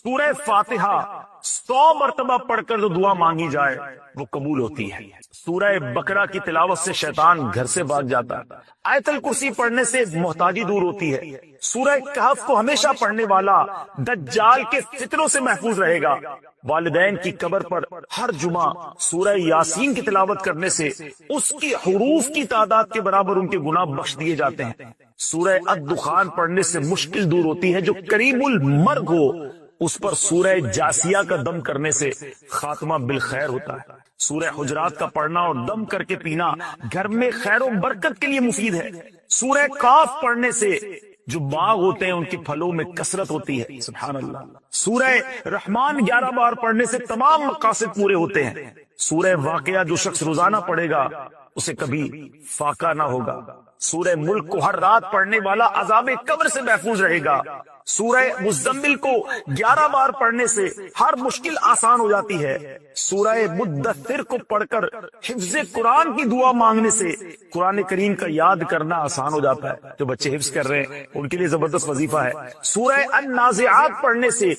سورہ فاتحہ 100 مرتبہ پڑھ کر جو دعا مانگی جائے وہ قبول ہوتی ہے۔ سورہ بقرہ کی تلاوت سے شیطان گھر سے بھاگ جاتا ہے۔ آیت الکرسی پڑھنے سے محتاجی دور ہوتی ہے۔ سورہ کہف کو ہمیشہ پڑھنے والا دجال کے فتنوں سے محفوظ رہے گا۔ والدین کی قبر پر ہر جمعہ سورہ یاسین کی تلاوت کرنے سے اس کی حروف کی تعداد کے برابر ان کے گناہ بخش دیے جاتے ہیں۔ سورہ الدخان پڑھنے سے مشکل دور ہوتی ہے۔ جو قریب المرگ ہو اس پر سورہ جاسیہ کا دم کرنے سے خاتمہ بالخیر ہوتا ہے۔ سورہ حجرات کا پڑھنا اور دم کر کے پینا گھر میں خیر و برکت کے لیے مفید ہے۔ سورہ قاف پڑھنے سے جو باغ ہوتے ہیں ان کے پھلوں میں کثرت ہوتی ہے۔ سبحان اللہ۔ سورہ رحمان 11 بار پڑھنے سے تمام مقاصد پورے ہوتے ہیں۔ سورہ واقعہ جو شخص روزانہ پڑھے گا اسے کبھی فاقہ نہ ہوگا۔ سورہ ملک کو ہر رات پڑھنے والا عذاب قبر سے محفوظ رہے گا۔ سورہ مزمل کو 11 بار پڑھنے سے ہر مشکل آسان ہو جاتی ہے۔ سورہ مدثر کو پڑھ کر حفظ قرآن کی دعا مانگنے سے قرآن کریم کا یاد کرنا آسان ہو جاتا ہے۔ جو بچے حفظ کر رہے ہیں ان کے لیے زبردست وظیفہ ہے۔ سورہ النازعات پڑھنے سے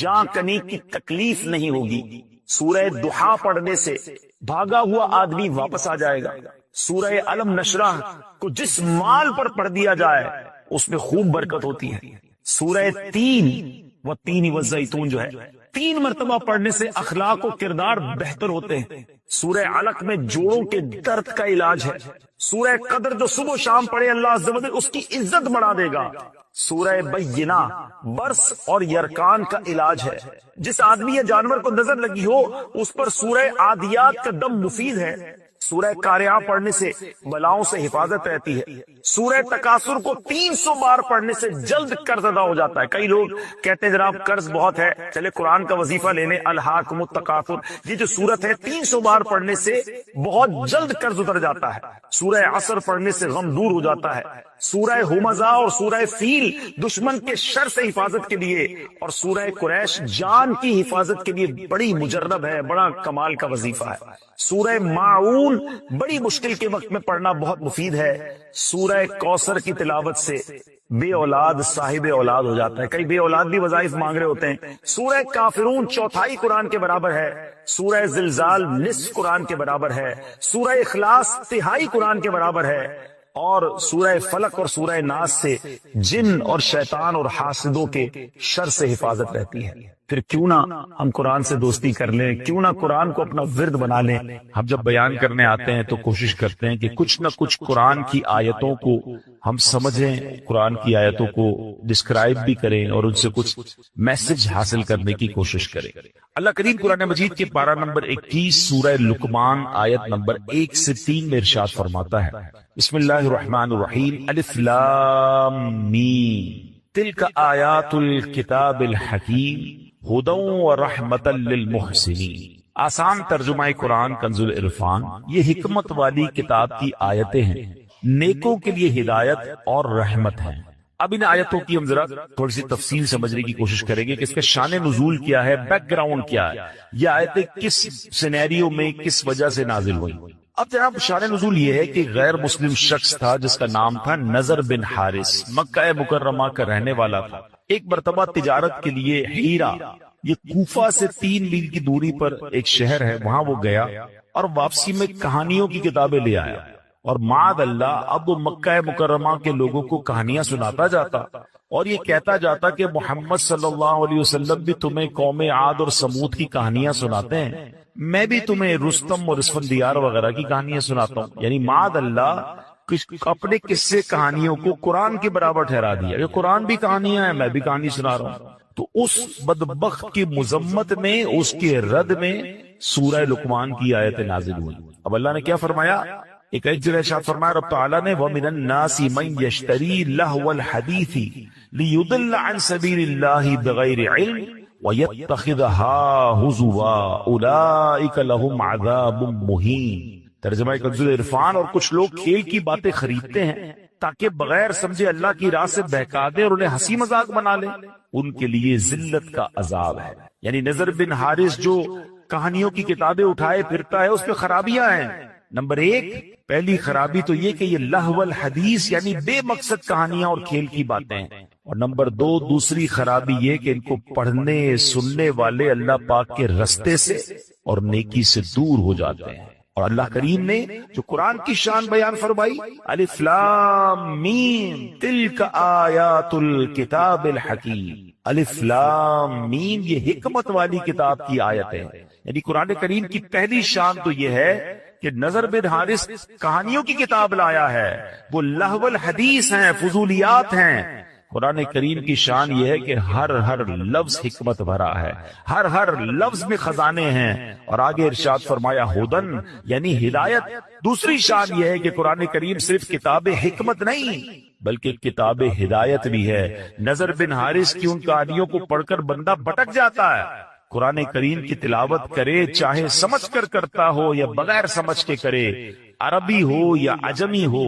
جاں کنی کی تکلیف نہیں ہوگی۔ سورہ دحا پڑھنے سے بھاگا ہوا آدمی واپس آ جائے گا۔ سورہ علم نشرح کو جس مال پر پڑھ دیا جائے اس میں خوب برکت ہوتی ہے۔ سورہ تین و تین والزیتون جو ہے 3 مرتبہ پڑھنے سے اخلاق و کردار بہتر ہوتے ہیں۔ سورہ علق میں جوڑوں کے درد کا علاج ہے۔ سورہ قدر جو صبح و شام پڑھے اللہ عز و جل اس کی عزت بڑھا دے گا۔ سورہ بینہ برس اور یرکان کا علاج ہے۔ جس آدمی یا جانور کو نظر لگی ہو اس پر سورہ عادیات کا دم مفید ہے۔ سورہ قاریہ پڑھنے سے بلاؤں سے حفاظت رہتی ہے۔ سورہ تکاثر کو 300 بار پڑھنے سے جلد قرض ادا ہو جاتا ہے۔ کئی لوگ کہتے ہیں جناب قرض بہت ہے، چلے قرآن کا وظیفہ لینے الہاکم التکاثر۔ یہ جو سورت ہے 300 بار پڑھنے سے بہت جلد قرض اتر جاتا ہے۔ سورہ عصر پڑھنے سے غم دور ہو جاتا ہے۔ سورہ ہمزہ اور سورہ فیل دشمن کے شر سے حفاظت کے لیے، اور سورہ قریش جان کی حفاظت کے لیے بڑی مجرب ہے، بڑا کمال کا وظیفہ ہے۔ سورہ ماعون بڑی مشکل کے وقت میں پڑھنا بہت مفید ہے۔ سورہ کوثر کی تلاوت سے بے اولاد صاحب اولاد ہو جاتا ہے۔ کئی بے اولاد بھی وظائف مانگ رہے ہوتے ہیں۔ سورہ کافرون 1/4 قرآن کے برابر ہے۔ سورہ زلزال نصف قرآن کے برابر ہے۔ سورہ اخلاص 1/3 قرآن کے برابر ہے۔ اور سورہ فلق اور سورہ ناس سے جن اور شیطان اور حاسدوں کے شر سے حفاظت رہتی ہے۔ پھر کیوں نہ ہم قرآن سے دوستی کر لیں، کیوں نہ قرآن کو اپنا ورد بنا لیں۔ ہم جب بیان کرنے آتے ہیں تو کوشش کرتے ہیں کہ کچھ نہ کچھ قرآن کی آیتوں کو ہم سمجھیں، قرآن کی آیتوں کو ڈسکرائب بھی کریں اور ان سے کچھ میسج حاصل کرنے کی کوشش کریں۔ اللہ کریم قرآن مجید کے پارہ نمبر 21 سورہ لقمان آیت نمبر 1 سے 3 میں ارشاد فرماتا ہے، بسم اللہ الرحمن الرحیم، الف لام میم، تلک آیات الکتاب الحکیم ہدی و رحمۃ للمحسنین۔ آسان ترجمہ قرآن کنز العرفان، یہ حکمت والی کتاب کی آیتیں ہیں، نیکوں کے لیے ہدایت اور رحمت ہیں۔ اب ان آیتوں کی ہم ذرا تھوڑی سی تفصیل سمجھنے کی کوشش کریں گے کہ اس کا شان نزول کیا ہے، بیک گراؤنڈ کیا ہے، یہ آیتیں کس سینیریو میں کس وجہ سے نازل ہوئی۔ اب جناب شان نزول یہ ہے کہ غیر مسلم شخص تھا جس کا نام تھا نضر بن حارث، مکہ مکرمہ کا رہنے والا تھا۔ ایک مرتبہ تجارت کے لیے ہیرا، یہ کوفہ سے 3 میل کی دوری پر ایک شہر ہے، وہاں وہ گیا اور واپسی میں کہانیوں کی کتابیں لے آیا، اور معاذ اللہ اب وہ مکہ مکرمہ کے لوگوں کو کہانیاں سناتا جاتا اور یہ کہتا جاتا کہ محمد صلی اللہ علیہ وسلم بھی تمہیں قوم عاد اور سمود کی کہانیاں سناتے ہیں، میں بھی تمہیں رستم اور اسفندیار وغیرہ کی کہانیاں سناتا ہوں۔ یعنی معاذ اللہ اپنے قصے کہانیوں کو قرآن کے برابر ٹھہرا دیا کہ قرآن بھی کہانیاں ہیں، میں بھی کہانی سنا رہا ہوں۔ تو اس بدبخت کی مذمت میں، اس کے رد میں سورہ لقمان کی آیت نازل ہوئی۔ اب اللہ نے کیا فرمایا، ایک جگہ ارشاد فرمایا رب تعالیٰ نے، وَمِنَ النَّاسِ مَن يَشْتَرِي لَهْوَ الْحَدِيثِ لِيُضِلَّ عَن سَبِيلِ اللَّهِ بِغَيْرِ عِلْمٍ وَيَتَّخِذَهَا هُزُوًا أُولَئِكَ لَهُمْ عَذَابٌ مُهِينٌ۔ ترجمہ کنز العرفان، اور کچھ لوگ کھیل کی باتیں خریدتے ہیں تاکہ بغیر سمجھے اللہ کی راہ سے بہکا دیں اور انہیں ہنسی مذاق بنا لیں، ان کے لیے ذلت کا عذاب ہے۔ یعنی نضر بن حارث جو کہانیوں کی کتابیں اٹھائے پھرتا ہے اس میں خرابیاں ہیں۔ نمبر 1 پہلی خرابی تو یہ کہ یہ لہو الحدیث یعنی بے مقصد کہانیاں اور کھیل کی باتیں ہیں۔ اور نمبر 2 دوسری خرابی یہ کہ ان کو پڑھنے سننے والے اللہ پاک کے رستے سے اور نیکی سے دور ہو جاتے ہیں۔ اور اللہ کریم نے جو قرآن کی شان بیان فرمائی، الف لام میم تلک آیات الکتاب الحکیم، الف لام میم یہ حکمت والی کتاب کی آیت ہے۔ یعنی قرآن کریم کی پہلی شان تو یہ ہے کہ نذر بن حارث کہانیوں کی کتاب لایا ہے، وہ لہو الحدیث ہیں، فضولیات ہیں۔ قرآن کریم کی شان یہ ہے کہ ہر لفظ حکمت بھرا ہے، ہر لفظ میں خزانے ہیں۔ اور آگے ارشاد فرمایا ہدن یعنی ہدایت۔ دوسری شان یہ ہے کہ قرآن کریم صرف کتاب حکمت نہیں بلکہ کتاب ہدایت بھی ہے۔ نذر بن حارث کی ان کہانیوں کو پڑھ کر بندہ بھٹک جاتا ہے۔ قرآن کریم کی تلاوت کرے، چاہے سمجھ کر کرتا ہو یا بغیر سمجھ کے کرے، عربی ہو یا عجمی ہو،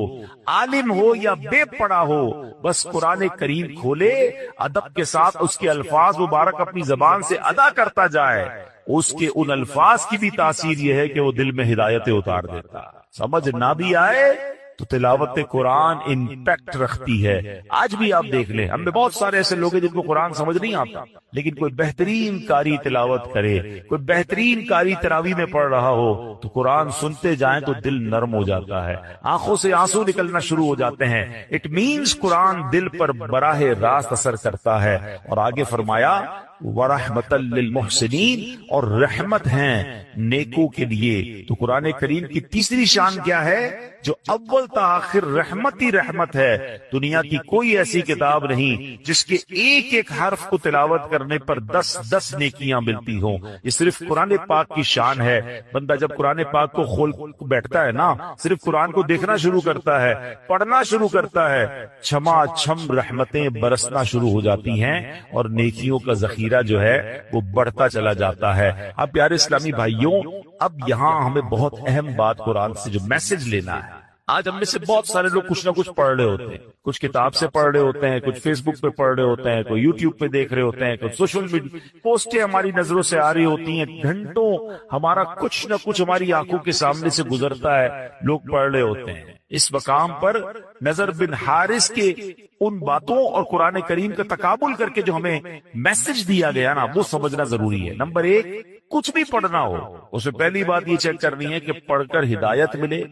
عالم ہو یا بے پڑھا ہو، بس قرآن کریم کھولے، ادب کے ساتھ اس کے الفاظ مبارک اپنی زبان سے ادا کرتا جائے، اس کے ان الفاظ کی بھی تاثیر یہ ہے کہ وہ دل میں ہدایتیں اتار دیتا۔ سمجھ نہ بھی آئے تو تلاوت قرآن امپیکٹ رکھتی ہے۔ آج بھی آپ دیکھ لیں، ہم میں بہت سارے ایسے لوگ ہیں جن کو قرآن سمجھ نہیں آتا، لیکن کوئی بہترین قاری تلاوت کرے، کوئی بہترین قاری تراویح میں پڑھ رہا ہو تو قرآن سنتے جائیں تو دل نرم ہو جاتا ہے، آنکھوں سے آنسو نکلنا شروع ہو جاتے ہیں۔ اٹ مینز قرآن دل پر براہ راست اثر کرتا ہے۔ اور آگے فرمایا وَرَحْمَةً لِّلْمُحْسِنِينَ اور رحمت ہیں نیکوں کے لیے۔ تو قرآن کریم کی تیسری شان کیا ہے؟ جو اول تا آخر رحمت ہی رحمت ہے۔ دنیا کی کوئی ایسی کتاب نہیں جس کے ایک ایک حرف کو تلاوت کرنے پر 10 نیکیاں ملتی ہوں۔ یہ صرف قرآن پاک کی شان ہے۔ بندہ جب قرآن پاک کو کھول بیٹھتا ہے نا، صرف قرآن کو دیکھنا شروع کرتا ہے، پڑھنا شروع کرتا ہے، چھما چھم رحمتیں برسنا شروع ہو جاتی ہیں اور نیکیوں کا ذخیرہ جو ہے وہ بڑھتا چلا جاتا ہے۔ اب پیارے اسلامی بھائیوں، اب یہاں ہمیں بہت اہم بات قرآن سے جو میسج لینا ہے۔ آج ہم میں سے بہت سارے لوگ کچھ نہ کچھ پڑھ رہے ہوتے ہیں، کچھ کتاب سے پڑھ رہے ہوتے ہیں، کچھ فیس بک پہ پڑھ رہے ہوتے ہیں، کوئی یوٹیوب پہ دیکھ رہے ہوتے ہیں، کچھ سوشل میڈیا پوسٹیں ہماری نظروں سے آ رہی ہوتی ہیں، گھنٹوں ہمارا کچھ نہ کچھ ہماری آنکھوں کے سامنے سے گزرتا ہے، لوگ پڑھ رہے ہوتے ہیں۔ اس مقام پر نذر بن حارث کے ان باتوں اور قرآن کریم کا تقابل کر کے جو ہمیں میسج دیا گیا نا، وہ سمجھنا ضروری ہے۔ نمبر 1، کچھ بھی پڑھنا ہو اس سے پہلی بات یہ چیک کرنی ہے کہ پڑھ کر ہدایت ملے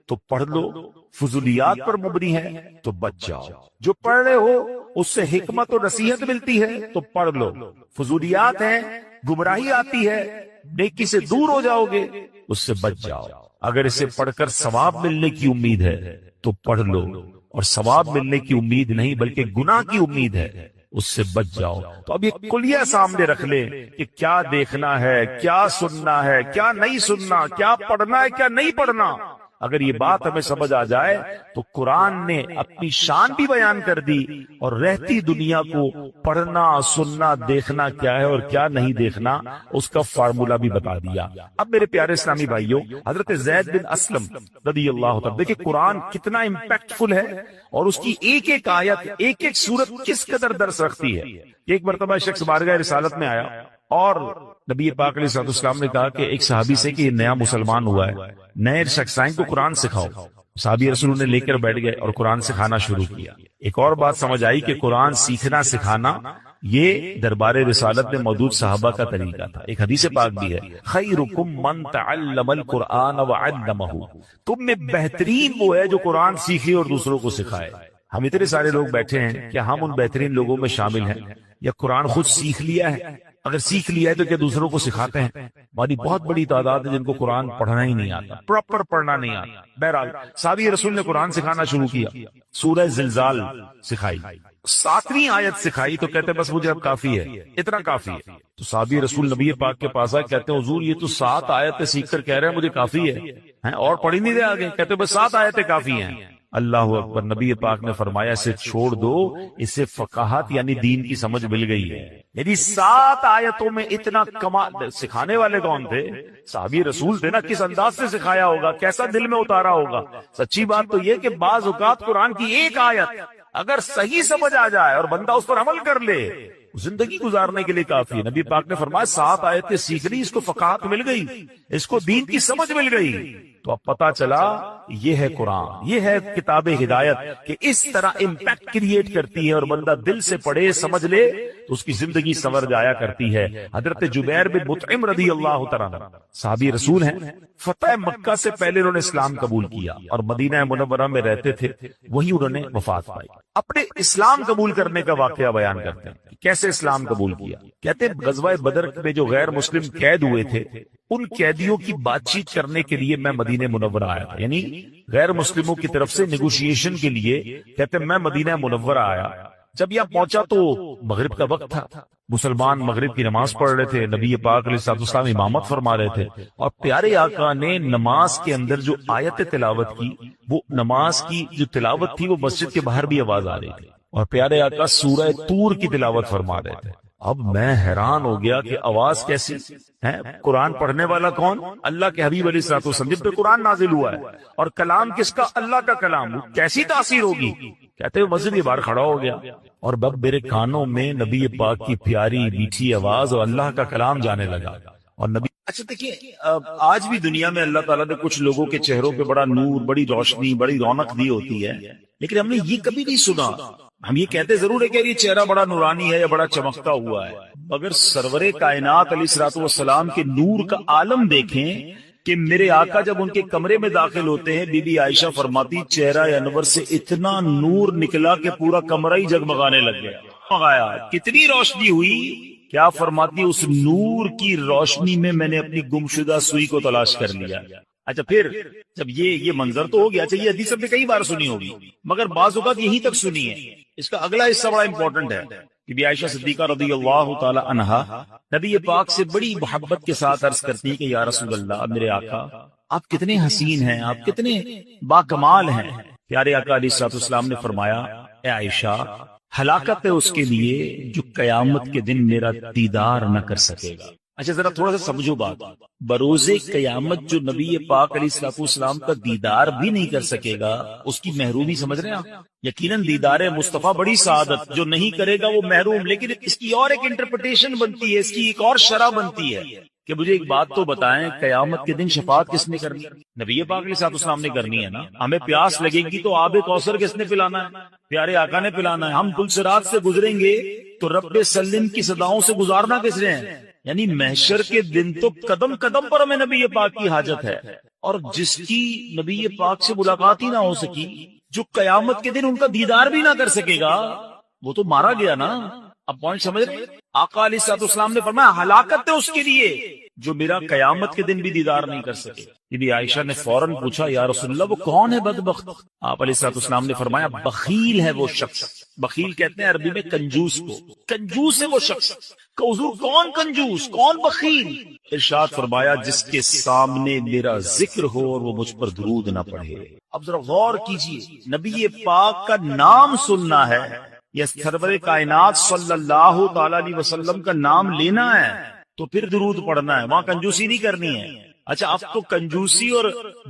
تو پڑھ لو، فضولیات پر مبنی ہے تو بچ جاؤ۔ جو پڑھ رہے ہو اس سے حکمت و نصیحت ملتی ہے تو پڑھ لو، فضولیات ہیں، گمراہی آتی ہے، نیکی سے دور ہو جاؤ گے، اس سے بچ جاؤ۔ اگر اسے پڑھ کر ثواب ملنے کی امید ہے تو پڑھ لو، اور ثواب ملنے کی امید نہیں بلکہ گناہ کی امید ہے، اس سے بچ جاؤ۔ تو اب یہ کلیہ سامنے رکھ لیں کہ کیا دیکھنا ہے، کیا سننا ہے، کیا نہیں سننا، کیا پڑھنا ہے، کیا نہیں پڑھنا۔ اگر یہ بات ہمیں سمجھ آ جائے تو قرآن نے اپنی شان بھی بیان کر دی اور رہتی دنیا کو پڑھنا، سننا، دیکھنا کیا ہے اور کیا نہیں دیکھنا اس کا فارمولا بھی بتا دیا۔ اب میرے پیارے اسلامی بھائیوں، حضرت زید بن اسلم رضی اللہ تعالیٰ، دیکھیں قرآن کتنا امپیکٹ فل ہے اور اس کی ایک ایک آیت، ایک ایک سورت کس قدر درس رکھتی ہے۔ ایک مرتبہ شخص بارگاہ رسالت میں آیا اور نبی پاک علیہ السلام نے کہا کہ ایک صحابی سے کہ یہ نیا مسلمان ہوا ہے، نئے شخص کو قرآن سکھاؤ۔ صحابی رسول نے لے کر بیٹھ گئے اور قرآن سکھانا شروع کیا۔ ایک اور بات سمجھ آئی کہ قرآن سیکھنا سکھانا یہ دربار رسالت میں موجود صحابہ کا طریقہ تھا۔ ایک حدیث پاک بھی ہے، خیرکم من تعلم القرآن وعلمہ، تم میں بہترین وہ ہے جو قرآن سیکھے اور دوسروں کو سکھائے۔ ہم اتنے سارے لوگ بیٹھے ہیں، کیا ہم ان بہترین لوگوں میں شامل ہیں یا قرآن خود سیکھ لیا ہے؟ اگر سیکھ لیا ہے تو کیا دوسروں کو سکھاتے ہیں؟ ہماری بہت بڑی تعداد ہے جن کو قرآن پڑھنا ہی نہیں آتا، پراپر پڑھنا نہیں آتا۔ بہرحال صحابی رسول نے قرآن سکھانا شروع کیا، سورہ زلزال سکھائی، 7ویں آیت سکھائی تو کہتے بس مجھے اب کافی ہے، اتنا کافی ہے۔ تو صحابی رسول نبی پاک کے پاس آئے، کہتے ہیں حضور یہ تو 7 آیتیں سیکھ کر کہہ رہے ہیں مجھے کافی ہے، اور پڑھی نہیں دے آگے؟ کہتے بس 7 آیتیں کافی ہیں۔ اللہ اکبر، نبی پاک نے فرمایا اسے چھوڑ دو، اسے فقاہت یعنی دین کی سمجھ مل گئی ہے۔ یعنی 7 آیتوں میں اتنا کمال، سکھانے والے کون تھے؟ صحابی رسول تھے نا، کس انداز سے سکھایا ہوگا، کیسا دل میں اتارا ہوگا۔ سچی بات تو یہ کہ بعض اوقات قرآن کی ایک آیت اگر صحیح سمجھ آ جائے اور بندہ اس پر عمل کر لے، زندگی گزارنے کے لیے کافی ہے۔ نبی پاک نے فرمایا 7 آیتیں سیکھ لی، اس کو فقاہت مل گئی، اس کو دین کی سمجھ مل گئی۔ تو اب پتا چلا یہ ہے قرآن، یہ ہے کتاب ہدایت کہ اس طرح امپیکٹ کریٹ کرتی ہے، اور بندہ دل سے پڑھے سمجھ لے تو اس کی زندگی سنور جایا کرتی ہے۔ حضرت جبیر بن مطعم رضی اللہ تعالیٰ عنہ صحابی رسول ہیں، فتح مکہ سے پہلے انہوں نے اسلام قبول کیا اور مدینہ منورہ میں رہتے تھے، وہی انہوں نے وفات پائی۔ اپنے اسلام قبول کرنے کا واقعہ بیان کرتے ہیں کہ کیسے اسلام قبول کیا۔ کہتے ہیں غزوہ بدر میں جو غیر مسلم قید ہوئے تھے، ان قیدیوں کی بات چیت کرنے کے لیے میں مدینہ منورہ آیا تھا، یعنی غیر مسلموں کی طرف سے نیگوشیشن کے لیے کہتے ہیں میں مدینہ منورہ آیا۔ جب یہاں پہنچا تو مغرب کا وقت تھا، مسلمان مغرب کی نماز پڑھ رہے تھے، نبی پاک علیہ الصلوۃ والسلام امامت فرما رہے تھے، اور پیارے آقا نے نماز کے اندر جو آیت تلاوت کی، وہ نماز کی جو تلاوت تھی وہ مسجد کے باہر بھی آواز آ رہی تھی، اور پیارے آقا سورہ طور کی تلاوت فرما رہے تھے۔ اب میں حیران ہو گیا کہ آواز کیسی ہے، قرآن پڑھنے والا کون؟ اللہ کے حبیب علیہ الصلوۃ والسلام جن پہ قرآن نازل ہوا ہے، اور کلام کس کا؟ اللہ کا کلام، کیسی تاثیر ہوگی؟ کہتے ہیں مسجد کے باہر کھڑا ہو گیا، اور اب میرے کانوں میں نبی پاک کی پیاری میٹھی آواز اور اللہ کا کلام جانے لگا، اور نبی اچھا دیکھیے، آج بھی دنیا میں اللہ تعالیٰ نے کچھ لوگوں کے چہروں پہ بڑا نور، بڑی روشنی، بڑی رونق دی ہوتی ہے، لیکن ہم نے یہ کبھی نہیں سنا، ہم یہ کہتے ضرور ہے کہ یہ چہرہ بڑا نورانی ہے یا بڑا چمکتا ہوا ہے، مگر سرور کائنات علیہ الصلوۃ والسلام کے نور کا عالم دیکھیں کہ میرے آقا جب ان کے کمرے میں داخل ہوتے ہیں، بی بی عائشہ فرماتی چہرہ انور سے اتنا نور نکلا کہ پورا کمرہ ہی جگمگانے لگ گیا، کتنی روشنی ہوئی، کیا فرماتی اس نور کی روشنی میں میں نے اپنی گمشدہ سوئی کو تلاش کر لیا۔ اچھا پھر جب یہ منظر تو ہو گیا، اچھا یہ حدیث ہم نے کئی بار سنی ہوگی مگر بعض اوقات یہیں تک سنی ہے، اس کا اگلا حصہ بڑا امپورٹنٹ ہے کہ بی عائشہ صدیقہ رضی اللہ تعالی عنہا نبی پاک سے بڑی محبت کے ساتھ عرض کرتی ہیں کہ یا رسول اللہ، میرے آقا آپ کتنے حسین ہیں، آپ کتنے با کمال ہیں۔ پیارے آقا علیہ الصلوۃ والسلام نے فرمایا، اے عائشہ ہلاکت ہے اس کے لیے جو قیامت کے دن میرا دیدار نہ کر سکے گا۔ اچھا ذرا تھوڑا سا سمجھو بات، بروز قیامت جو نبی پاک علیہ الصلوۃ والسلام کا دیدار بھی نہیں کر سکے گا، اس کی محرومی سمجھ رہے ہیں آپ؟ یقیناً دیدار مصطفیٰ بڑی سعادت، جو نہیں کرے گا وہ محروم، لیکن اس کی اور ایک انٹرپریٹیشن بنتی ہے، اس کی ایک اور شرح بنتی ہے کہ مجھے ایک بات تو بتائیں، قیامت کے دن شفاعت کس نے کرنی؟ نبی پاک علیہ الصلوۃ والسلام نے کرنی ہے نا۔ ہمیں پیاس لگے گی تو آب کوثر کس نے پلانا ہے؟ پیارے آقا نے پلانا ہے۔ ہم پل صراط سے گزریں گے تو رب سلم کی صداؤں سے گزارنا کس نے ہے؟ یعنی محشر کے دن تو قدم قدم پر ہمیں نبی پاک کی حاجت ہے، اور جس کی نبی پاک سے ملاقات ہی نہ ہو سکی، جو قیامت کے دن ان کا دیدار بھی نہ کر سکے گا، وہ تو مارا گیا نا۔ اب پوائنٹ سمجھ رہے؟ آقا علیہ الصلوۃ والسلام نے فرمایا ہلاکت ہے اس کے لیے جو میرا قیامت کے دن بھی دیدار نہیں کر سکے۔ بی بی عائشہ نے فوراً پوچھا یا رسول اللہ وہ کون ہے بدبخت؟ آپ علیہ الصلوۃ والسلام نے فرمایا بخیل ہے وہ شخص، بخیل کہتے ہیں عربی میں کنجوس کو، کنجوس ہے وہ شخص۔ کہ حضور کون کنجوس، کون بخیل؟ ارشاد فرمایا جس کے سامنے میرا ذکر ہو اور وہ مجھ پر درود نہ پڑھے۔ اب ذرا غور کیجئے، نبی پاک کا نام سننا ہے یا سرور کائنات صلی اللہ تعالی علیہ وسلم کا نام لینا ہے تو پھر درود پڑھنا ہے، وہاں کنجوسی نہیں کرنی ہے۔ اچھا اب تو کنجوسی اور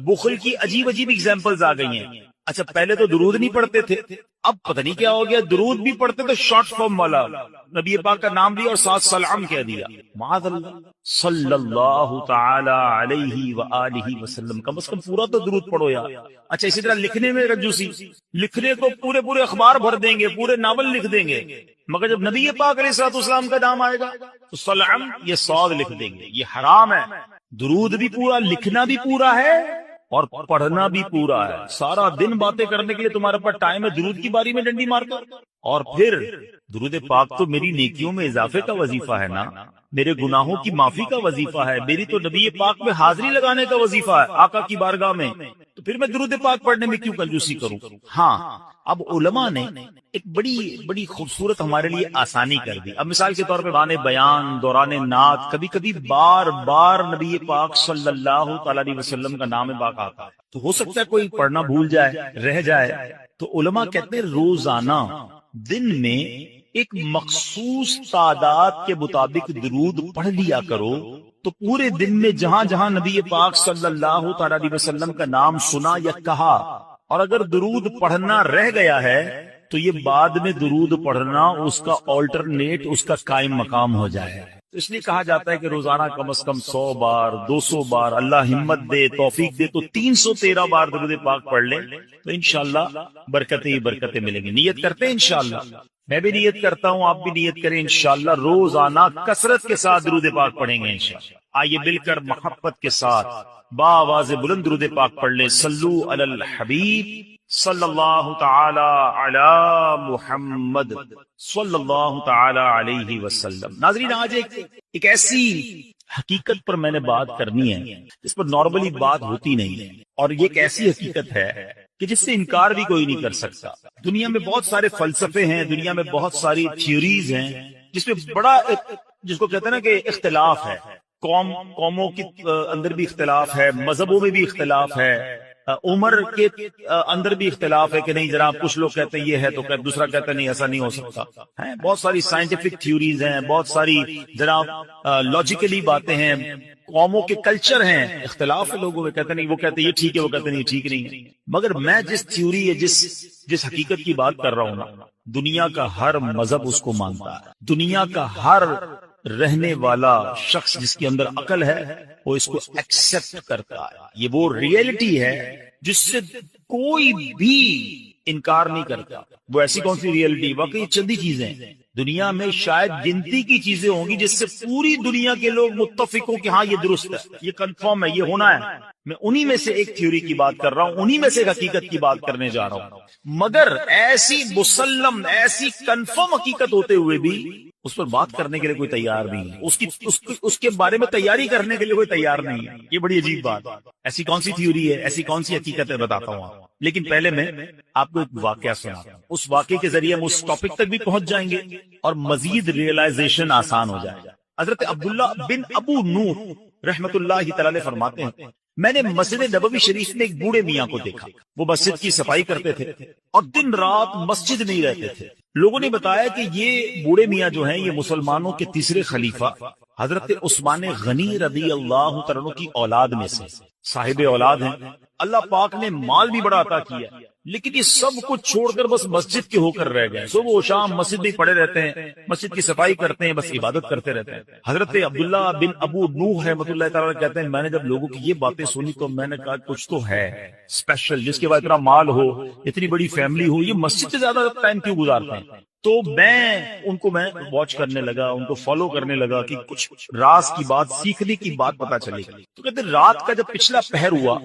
بخل کی عجیب عجیب اگزامپلز آ گئی ہیں۔ اچھا پہلے تو درود نہیں پڑھتے تھے، اب پتہ نہیں کیا ہو گیا، درود بھی پڑھتے تو شارٹ فارم والا، نبی پاک کا نام لیا اور ساتھ سلام کہہ دیا۔ معاذ اللہ، صلی اللہ تعالی علیہ وآلہ وسلم، کم از کم پورا تو درود پڑھو یار۔ اچھا اسی طرح لکھنے میں کنجوسی، لکھنے کو پورے اخبار بھر دیں گے، پورے ناول لکھ دیں گے، مگر جب نبی پاک علیہ الصلوۃ والسلام کا نام آئے گا تو سلام یہ صاد لکھ دیں گے، یہ حرام ہے۔ درود بھی پورا، لکھنا بھی پورا ہے اور پڑھنا بھی پورا ہے۔ سارا دن باتیں کرنے کے لیے تمہارے پاس ٹائم ہے، درود کی باری میں ڈنڈی مار کر؟ اور پھر درود پاک تو میری نیکیوں میں اضافے کا وظیفہ ہے نا، میرے گناہوں کی معافی کا وظیفہ ہے، میری تو نبی پاک میں حاضری لگانے کا وظیفہ ہے آقا کی بارگاہ میں، تو پھر میں درود پاک پڑھنے میں کیوں کنجوسی کروں؟ ہاں اب علماء نے ایک بڑی خوبصورت ہمارے لیے آسانی کر دی۔ اب مثال کے طور پہ دوران بیان، دوران نعت، کبھی کبھی بار بار نبی پاک صلی اللہ تعالی علیہ وسلم کا نام پاک آتا ہے، تو ہو سکتا ہے کوئی پڑھنا بھول جائے، رہ جائے، تو علماء کہتے ہیں روزانہ دن میں ایک مخصوص تعداد کے مطابق درود پڑھ لیا کرو، تو پورے دن میں جہاں جہاں نبی پاک صلی اللہ تعالی علیہ وسلم کا نام سنا یا کہا، اور اگر درود پڑھنا رہ گیا ہے تو یہ بعد میں درود پڑھنا اس کا آلٹرنیٹ، اس کا قائم مقام ہو جائے۔ تو اس لیے کہا جاتا ہے کہ روزانہ کم از کم 100 بار 200 بار اللہ ہمت دے توفیق دے تو 313 بار درود پاک پڑھ لیں تو انشاءاللہ برکتیں ہی برکتیں ملیں گی. نیت کرتے ہیں انشاءاللہ, میں بھی نیت کرتا ہوں, آپ بھی نیت کریں انشاءاللہ روزانہ کثرت کے ساتھ درود پاک پڑھیں گے انشاءاللہ. آئیے مل کر محبت کے ساتھ باواز بلند درود پاک پڑھ لیں. صلو علی الحبیب صلی اللہ تعالی علی محمد صلی اللہ تعالی علیہ وسلم. ناظرین, آج ایک ایسی حقیقت پر میں نے بات کرنی ہے جس پر نارملی بات ہوتی نہیں ہے, اور یہ ایک ایسی حقیقت ہے کہ جس سے انکار بھی کوئی نہیں کر سکتا. دنیا میں بہت سارے فلسفے ہیں, دنیا میں بہت ساری تھیوریز ہیں جس میں بڑا جس کو کہتے ہیں نا کہ اختلاف ہے, قوموں کے اندر بھی اختلاف ہے, مذہبوں میں بھی اختلاف ہے, عمر کے اندر بھی اختلاف ہے کہ نہیں جناب کچھ لوگ کہتے ہیں یہ ہے تو دوسرا کہتا ہے نہیں ایسا نہیں ہو سکتا ہے. بہت ساری سائنٹیفک تھیوریز ہیں, بہت ساری جناب لاجیکلی باتیں ہیں, قوموں کے کلچر ہیں, اختلاف ہے لوگوں میں, کہتے نہیں وہ کہتے ہیں یہ ٹھیک ہے, وہ کہتے ہیں یہ ٹھیک نہیں ہے. مگر میں جس تھیوری ہے جس حقیقت کی بات کر رہا ہوں نا, دنیا کا ہر مذہب اس کو مانتا ہے, دنیا کا ہر رہنے والا شخص جس کے اندر عقل ہے وہ اس کو ایکسپٹ کرتا ہے. یہ وہ ریئلٹی ہے جس سے کوئی بھی انکار نہیں کرتا. وہ ایسی کون سی ریئلٹی, واقعی چندی چیزیں دنیا میں شاید گنتی کی چیزیں ہوں گی جس سے پوری دنیا کے لوگ متفق ہوں کہ ہاں یہ درست ہے, یہ کنفرم ہے, یہ ہونا ہے. میں انہی میں سے ایک تھیوری کی بات کر رہا ہوں, انہی میں سے ایک حقیقت کی بات کرنے جا رہا ہوں. مگر ایسی مسلم ایسی کنفرم حقیقت ہوتے ہوئے بھی اس پر بات کرنے کے لیے کوئی تیار نہیں ہے, اس کے بارے میں تیاری کرنے کے لیے کوئی تیار نہیں ہے. یہ بڑی عجیب بات. ایسی کون سی تھیوری ہے, ایسی کون سی حقیقت ہے, بتاتا ہوں. لیکن پہلے میں آپ کو ایک واقعہ سناتا ہوں. اس واقعے کے ذریعے ہم اس ٹاپک تک بھی پہنچ جائیں گے اور مزید ریئلائزیشن آسان ہو جائے گا. حضرت عبداللہ بن ابو نور رحمت اللہ تعالی فرماتے ہیں, میں نے مسجد نبوی شریف میں ایک بوڑھے میاں کو دیکھا. وہ مسجد کی صفائی کرتے تھے اور دن رات مسجد میں ہی رہتے تھے. لوگوں نے بتایا کہ یہ بوڑھے میاں جو ہیں یہ مسلمانوں کے تیسرے خلیفہ حضرت عثمان غنی رضی اللہ تعالیٰ عنہ کی اولاد میں سے صاحب اولاد ہیں. اللہ پاک نے مال بھی بڑا عطا کیا, لیکن یہ سب کچھ چھوڑ کر بس مسجد کے ہو کر رہ گئے. صبح و شام مسجد میں پڑے رہتے ہیں, مسجد کی صفائی کرتے ہیں, بس عبادت کرتے رہتے ہیں. حضرت عبداللہ بن ابو نوح رحمۃ اللہ تعالیٰ کہتے ہیں, میں نے جب لوگوں کی یہ باتیں سنی تو میں نے کہا کچھ تو ہے اسپیشل, جس کے بعد اتنا مال ہو, اتنی بڑی فیملی ہو, یہ مسجد سے زیادہ ٹائم کیوں گزارتے ہیں. تو میں واچ کرنے لگا, ان کو فالو کرنے لگا کہ کچھ راز کی بات, سیکھنے کی بات پتا چلے گی. تو کہتے رات کا جب پچھلا پہر ہوا,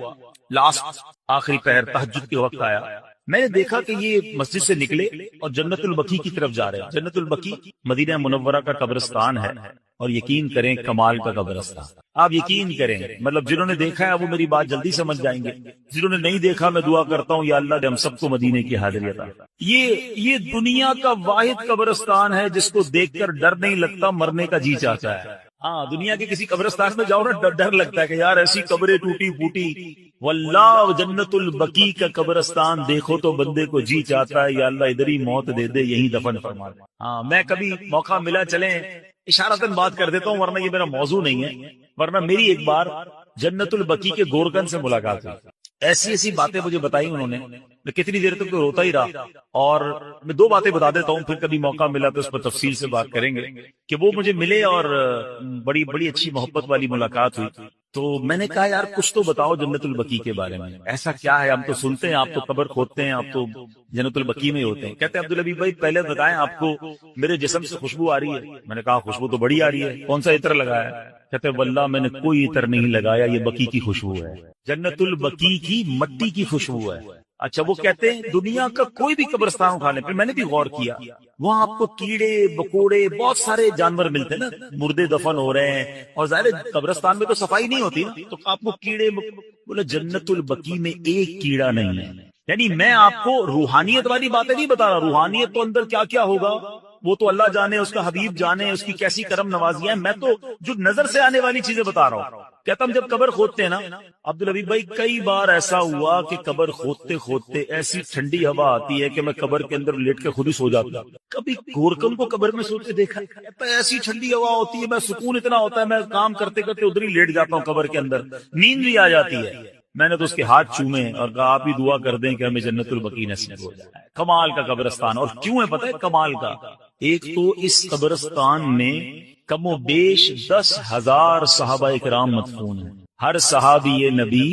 لاسٹ آخری پہر تہجد کے وقت آیا, میں نے دیکھا کہ یہ مسجد سے نکلے اور جنت البقیع کی طرف جا رہے ہیں. جنت البقیع مدینہ منورہ کا قبرستان ہے, اور یقین کریں کمال کا قبرستان. آپ یقین کریں, مطلب جنہوں نے دیکھا ہے وہ میری بات جلدی سمجھ جائیں گے, جنہوں نے نہیں دیکھا میں دعا کرتا ہوں یا اللہ ہم سب کو مدینے کی حاضری عطا. یہ دنیا کا واحد قبرستان ہے جس کو دیکھ کر ڈر نہیں لگتا, مرنے کا جی چاہتا ہے. ہاں, دنیا کے کسی قبرستان میں جاؤ نا ڈر لگتا ہے کہ یار ایسی قبریں ٹوٹی پھوٹی. واللہ جنت البقیع کا قبرستان دیکھو تو بندے کو جی چاہتا ہے یا اللہ ادھر ہی موت دے دے, یہی دفن فرما دے. ہاں, میں کبھی موقع ملا چلیں اشارتاً بات کر دیتا ہوں, ورنہ یہ میرا موضوع نہیں ہے. ورنہ میری ایک بار جنت البقیع کے گورکن سے ملاقات ہوئی. ایسی باتیں مجھے بتائی انہوں نے, میں کتنی دیر تک تو روتا ہی رہا. اور میں 2 باتیں بتا دیتا ہوں, پھر کبھی موقع ملا تو اس پر تفصیل سے بات کریں گے. کہ وہ مجھے ملے اور بڑی اچھی محبت والی ملاقات ہوئی. تو میں نے کہا یار کچھ تو بتاؤ جنت البقیع کے بارے میں, ایسا کیا ہے, ہم تو سنتے ہیں آپ تو قبر کھودتے ہیں, آپ تو جنت البقیع میں ہوتے ہیں. کہتے ہیں عبدالحبیب بھائی پہلے بتائیں آپ کو میرے جسم سے خوشبو آ رہی ہے. میں نے کہا خوشبو تو بڑی آ رہی ہے, کون سا عطر لگایا ہے؟ کہتے واللہ میں نے کوئی عطر نہیں لگایا, یہ بقیع کی خوشبو ہے, جنت البقیع کی مٹی کی خوشبو ہے. اچھا, وہ کہتے ہیں دنیا کا کوئی بھی قبرستان اٹھا لیں. پھر میں نے بھی غور کیا, وہاں آپ کو کیڑے بکوڑے بہت سارے جانور ملتے ہیں نا, مردے دفن ہو رہے ہیں, اور ظاہر قبرستان میں تو صفائی نہیں ہوتی نا, تو آپ کو کیڑے بولے. جنت البقیع میں ایک کیڑا نہیں ہے. یعنی میں آپ کو روحانیت والی باتیں نہیں بتا رہا, روحانیت تو اندر کیا کیا ہوگا وہ تو اللہ جانے, اس کا حبیب جانے, اس کی کیسی کرم نوازیاں ہیں. میں تو جو نظر سے آنے والی چیزیں بتا رہا ہوں. کہتا ہم جب قبر کھودتے ہیں نا عبدالحبیب بھائی, کئی بار ایسا ہوا کہ قبر کھودتے ایسی ٹھنڈی ہوا آتی ہے کہ میں قبر کے اندر لیٹ کے خود ہی سو جاتا ہوں. کبھی گورکن کو قبر میں سوتے دیکھا, ایسی ٹھنڈی ہوا ہوتی ہے, میں سکون اتنا ہوتا ہے, میں کام کرتے کرتے ادھر ہی لیٹ جاتا ہوں قبر کے اندر, نیند بھی آ جاتی ہے. میں نے تو اس کے ہاتھ چومے اور کہا آپ ہی دعا کر دیں کہ ہمیں جنت البقیع نصیب ہو جائے. کمال کا قبرستان. اور کیوں ہے پتہ ہے کمال کا؟ ایک تو اس قبرستان میں کم و بیش 10,000 صحابہ اکرام مدفون ہیں. ہر صحابی نبی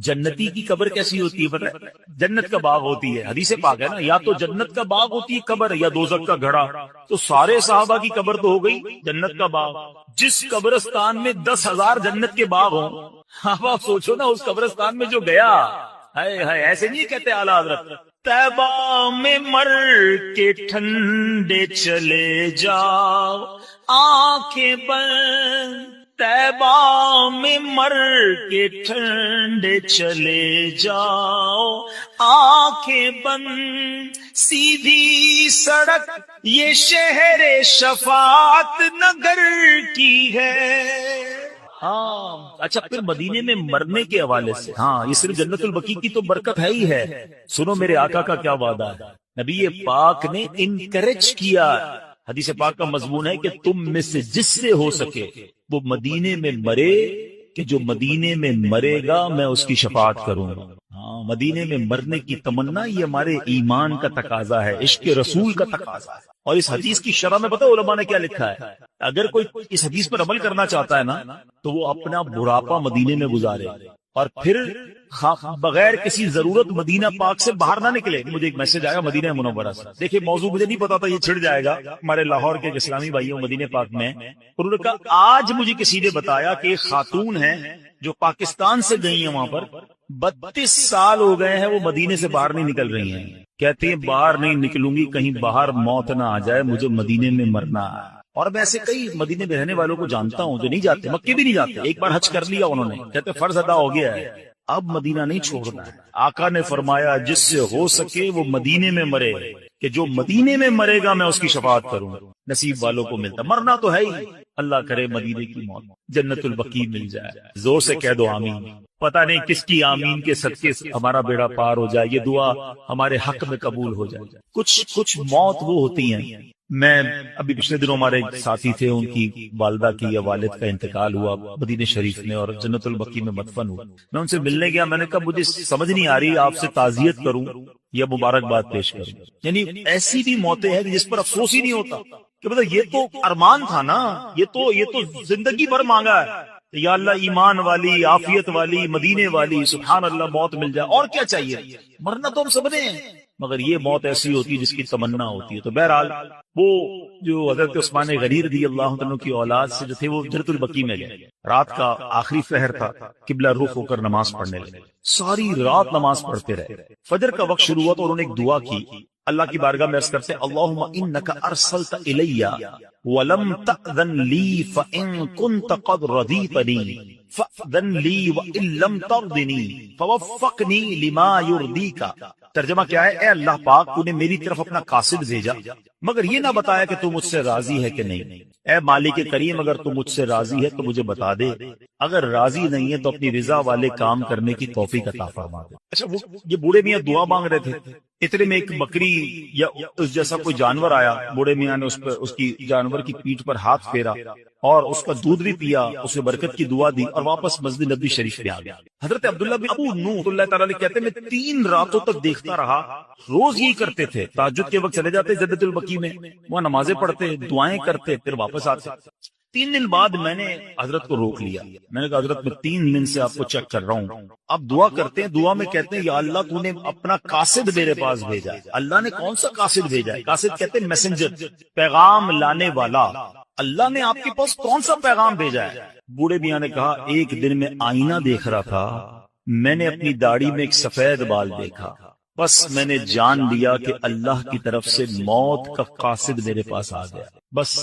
جنتی کی قبر کیسی ہوتی ہے پتہ ہے؟ جنت کا باغ ہوتی ہے. حدیث پاک ہے نا، یا تو جنت کا باغ ہوتی ہے قبر یا دوزخ کا گھڑا. تو سارے صحابہ کی قبر تو ہو گئی جنت کا باغ. جس قبرستان میں 10,000 جنت کے باغ ہوں، آپ سوچو نا اس قبرستان میں جو گیا، ہائے ہائے، ایسے نہیں کہتے اعلیٰ حضرت طیبہ میں مر کے ٹھنڈے چلے جاؤ آنکھیں بند، طیبہ میں مر کے ٹھنڈے چلے جاؤ آنکھیں بند، سیدھی سڑک یہ شہر شفاعت نگر کی ہے. ہاں اچھا، پھر مدینے میں مرنے کے حوالے سے، ہاں یہ صرف جنت البقیع کی تو برکت ہے ہی ہے. سنو میرے آقا کا کیا وعدہ ہے. نبی پاک نے انکریج کیا. حدیث پاک کا مضمون ہے کہ تم میں سے جس سے ہو سکے وہ مدینے میں مرے، کہ جو مدینے میں مرے گا میں اس کی شفاعت کروں گا. ہاں، مدینے میں مرنے کی تمنا یہ ہمارے ایمان کا تقاضا ہے، عشق رسول کا تقاضا ہے. اور اس حدیث کی شرح میں پتہ علماء نے کیا لکھا ہے؟ اگر کوئی اس حدیث پر عمل کرنا چاہتا ہے نا تو وہ اپنا بڑھاپا مدینے میں گزارے اور پھر بغیر کسی ضرورت مدینہ پاک سے باہر نہ نکلے. مجھے ایک میسج آیا مدینہ منورہ سے، دیکھیں موضوع مجھے نہیں پتا تھا یہ چھڑ جائے گا. ہمارے لاہور کے اسلامی بھائیوں مدینہ پاک میں، انہوں نے کہا آج مجھے کسی نے بتایا کہ ایک خاتون ہے جو پاکستان سے گئی ہیں، وہاں پر 32 سال ہو گئے ہیں وہ مدینے سے باہر نہیں نکل رہی ہیں. کہتے ہیں باہر نہیں نکلوں گی کہیں باہر موت نہ آ جائے، مجھے مدینے میں مرنا ہے. اور میں ایسے کئی مدینے میں رہنے والوں کو جانتا ہوں جو نہیں جاتے، مکے بھی نہیں جاتے. ایک بار حج کر لیا انہوں نے، کہتے فرض ادا ہو گیا ہے، اب مدینہ نہیں چھوڑنا ہے. آقا نے فرمایا جس سے ہو سکے وہ مدینے میں مرے، کہ جو مدینے میں مرے گا میں اس کی شفاعت کروں. نصیب والوں کو ملتا، مرنا تو ہے ہی. اللہ کرے مدینے کی موت جنت البقیع مل جائے. زور سے کہہ دو آمین. پتہ نہیں کس کی آمین کے صدقے سے ہمارا بیڑا پار ہو جائے، یہ دعا ہمارے حق میں قبول ہو جائے. کچھ موت وہ ہوتی ہیں. میں ابھی پچھلے دنوں ہمارے ایک ساتھی تھے، ان کی والدہ کی یا والد کا انتقال ہوا مدینہ شریف میں اور جنت البقیع میں مدفن ہوا. میں ان سے ملنے گیا، میں نے کہا مجھے سمجھ نہیں آ رہی آپ سے تعزیت کروں یا مبارکباد پیش کروں. یعنی ایسی بھی موتیں ہیں جس پر افسوس ہی نہیں ہوتا کہ مطلب یہ تو ارمان تھا نا، یہ تو زندگی بھر مانگا ہے، یا اللہ ایمان والی، عافیت والی، مدینے والی، سبحان اللہ موت مل جائے، اور کیا چاہیے. مرنا تو ہم سب نے ہیں، مگر یہ موت ایسی ہوتی ہے جس کی تمنا ہوتی ہے. تو بہرحال وہ جو حضرت عثمان غنی رضی اللہ عنہ کی اولاد سے جو تھے وہ جنت البقیع میں گئے. رات کا آخری پہر تھا، قبلہ رخ ہو کر نماز پڑھنے لگے. ساری رات نماز پڑھتے رہے. فجر کا وقت شروع ہوا تو انہوں نے ایک دعا کی. اللہ کی بارگاہ میں عرض کرتے اللہم انک ارسلت الی ولم تأذن لی فإن كنت قد رضیتنی فأذن لی وإن لم ترضنی فوفقنی لما یرضیک. ترجمہ کیا ہے؟ اے اللہ پاک تو نے میری طرف اپنا قاصد بھیجا مگر یہ نہ بتایا کہ تو مجھ سے راضی ہے کہ نہیں. اے مالک کریم اگر تو مجھ سے راضی ہے تو مجھے بتا دے، اگر راضی نہیں ہے تو اپنی رضا والے کام کرنے کی توفیق عطا فرما دے. اچھا یہ بوڑھے میاں دعا مانگ رہے تھے، اتنے میں ایک بکری یا اس جیسا کوئی جانور آیا. بوڑھے میاں نے اس کی جانور کی پیٹھ پر ہاتھ پھیرا اور اس کا دودھ بھی پیا، اسے برکت کی دعا دی اور واپس مسجد نبوی شریف میں آ گیا. حضرت عبداللہ بن ابو نوح اللہ تعالیٰ کہتے ہیں میں 3 راتوں تک دیکھتا رہا، روز یہی کرتے تھے. تہجد کے وقت چلے جاتے جنت البقیع میں، وہاں نمازیں پڑھتے، دعائیں کرتے، پھر واپس آتے. 3 دن بعد میں نے حضرت کو روک لیا. میں نے کہا حضرت میں 3 دن سے آپ کو چیک کر رہا ہوں، اب دعا کرتے ہیں. دعا میں کہتے ہیں یا اللہ تو نے اپنا قاصد میرے پاس بھیجا ہے. اللہ نے کون سا قاصد بھیجا ہے؟ قاصد کہتے ہیں میسنجر، پیغام لانے والا. اللہ نے آپ کے پاس کون سا پیغام بھیجا ہے؟ بوڑھے میاں نے کہا ایک دن میں آئینہ دیکھ رہا تھا، میں نے اپنی داڑھی میں ایک سفید بال دیکھا، بس میں نے جان لیا کہ اللہ کی طرف سے موت کا قاصد میرے پاس آ گیا. بس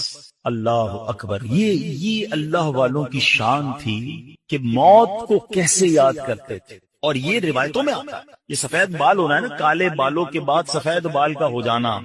اللہ اکبر. یہ اللہ والوں کی شان تھی کہ موت کو کیسے یاد کرتے تھے. اور یہ روایتوں میں آتا ہے. یہ سفید بال ہونا ہے نا، کالے بالوں کے بعد سفید بال کا ہو جانا،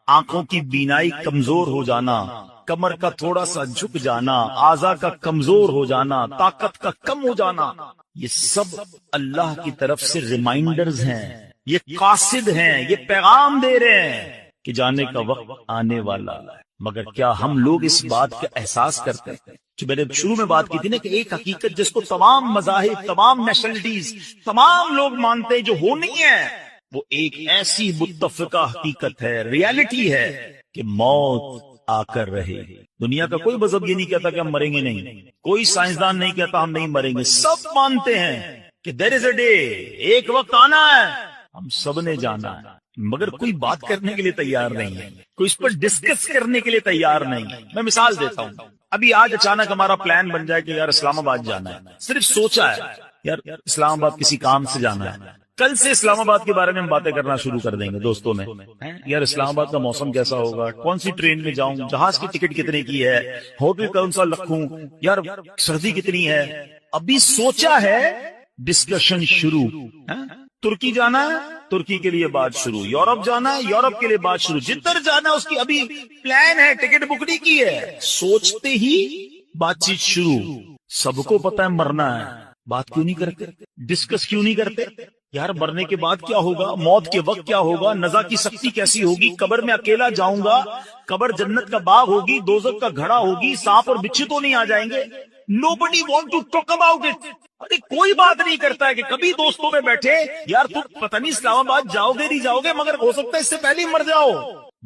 آنکھوں کی بینائی کمزور ہو جانا، کمر کا تھوڑا سا جھک جانا، اعضاء کا کمزور ہو جانا، طاقت کا کم ہو جانا، یہ سب اللہ کی طرف سے ریمائنڈرز ہیں. یہ قاصد ہیں، یہ پیغام دے رہے ہیں کہ جانے کا وقت آنے والا ہے. مگر کیا ہم لوگ اس بات کا احساس کرتے ہیں؟ جو میں نے شروع میں بات کی تھی نا کہ ایک حقیقت جس کو تمام مذاہب، تمام نیشنلٹیز، تمام لوگ مانتے ہیں جو ہو نہیں ہے، وہ ایک ایسی متفقہ حقیقت ہے، ریالٹی ہے کہ موت آ کر رہے. دنیا کا کوئی مذہب یہ نہیں کہتا کہ ہم مریں گے نہیں, کوئی سائنسدان نہیں کہتا ہم نہیں مریں گے. سب مانتے ہیں کہ دیر از اے ڈے, ایک وقت آنا ہے, ہم سب نے جانا ہے, مگر کوئی بات کرنے کے لیے تیار نہیں ہے, کوئی اس پر ڈسکس کرنے کے لیے تیار نہیں ہے. میں مثال دیتا ہوں, ابھی آج اچانک ہمارا پلان بن جائے کہ یار اسلام آباد جانا ہے, صرف سوچا ہے یار اسلام آباد کسی کام سے جانا ہے, کل سے اسلام آباد کے بارے میں ہم باتیں کرنا شروع کر دیں گے دوستوں میں. یار اسلام آباد کا موسم کیسا ہوگا, کون سی ٹرین میں جاؤں, جہاز کی ٹکٹ کتنے کی ہے, ہوٹل کون سا رکھوں, یار سردی کتنی ہے. ابھی سوچا ہے, ڈسکشن شروع. ترکی جانا ہے, ترکی کے لیے بات شروع. یورپ جانا ہے, یورپ کے لیے بات شروع. جدھر جانا ہے اس کی ابھی پلان ہے, ٹکٹ بک نہیں کی ہے, سوچتے ہی بات چیت شروع. سب کو پتا ہے مرنا ہے, بات کیوں نہیں کرتے, ڈسکس کیوں نہیں کرتے. یار مرنے کے بعد کیا ہوگا, موت کے وقت کیا ہوگا, نزا کی سختی کیسی ہوگی, قبر میں اکیلا جاؤں گا, قبر جنت کا باغ ہوگی, دوزخ کا گھڑا ہوگی, سانپ اور بچھو تو نہیں آ جائیں گے. Nobody want to talk about it. ارے کوئی بات نہیں کرتا ہے کہ کبھی دوستوں میں بیٹھے یار تم پتہ نہیں اسلام آباد جاؤ گے نہیں جاؤ گے, مگر ہو سکتا ہے اس سے پہلے ہی مر جاؤ.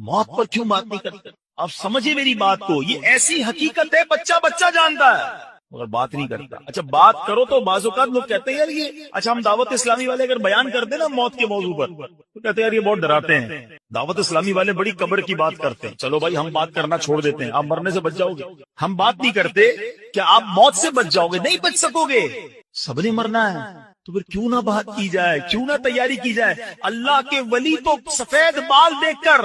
موت پر کیوں بات نہیں کرتے. آپ سمجھے میری بات کو, یہ ایسی حقیقت ہے بچہ بچہ جانتا ہے مگر بات نہیں کرتا. اچھا بات کرو تو بعض اوقات لوگ کہتے ہیں یار یہ, اچھا ہم دعوت اسلامی والے اگر بیان کرتے نا موت کے موضوع پر تو کہتے ہیں یار یہ بہت ڈراتے ہیں. دعوت اسلامی والے بڑی قبر کی بات کرتے ہیں. چلو بھائی ہم بات کرنا چھوڑ دیتے ہیں, آپ مرنے سے بچ جاؤ گے. ہم بات نہیں کرتے کہ آپ موت سے بچ جاؤ گے, نہیں بچ سکو گے. سب نے مرنا ہے تو پھر کیوں نہ بات کی جائے, کیوں نہ تیاری کی جائے. اللہ کے ولی تو سفید بال دیکھ کر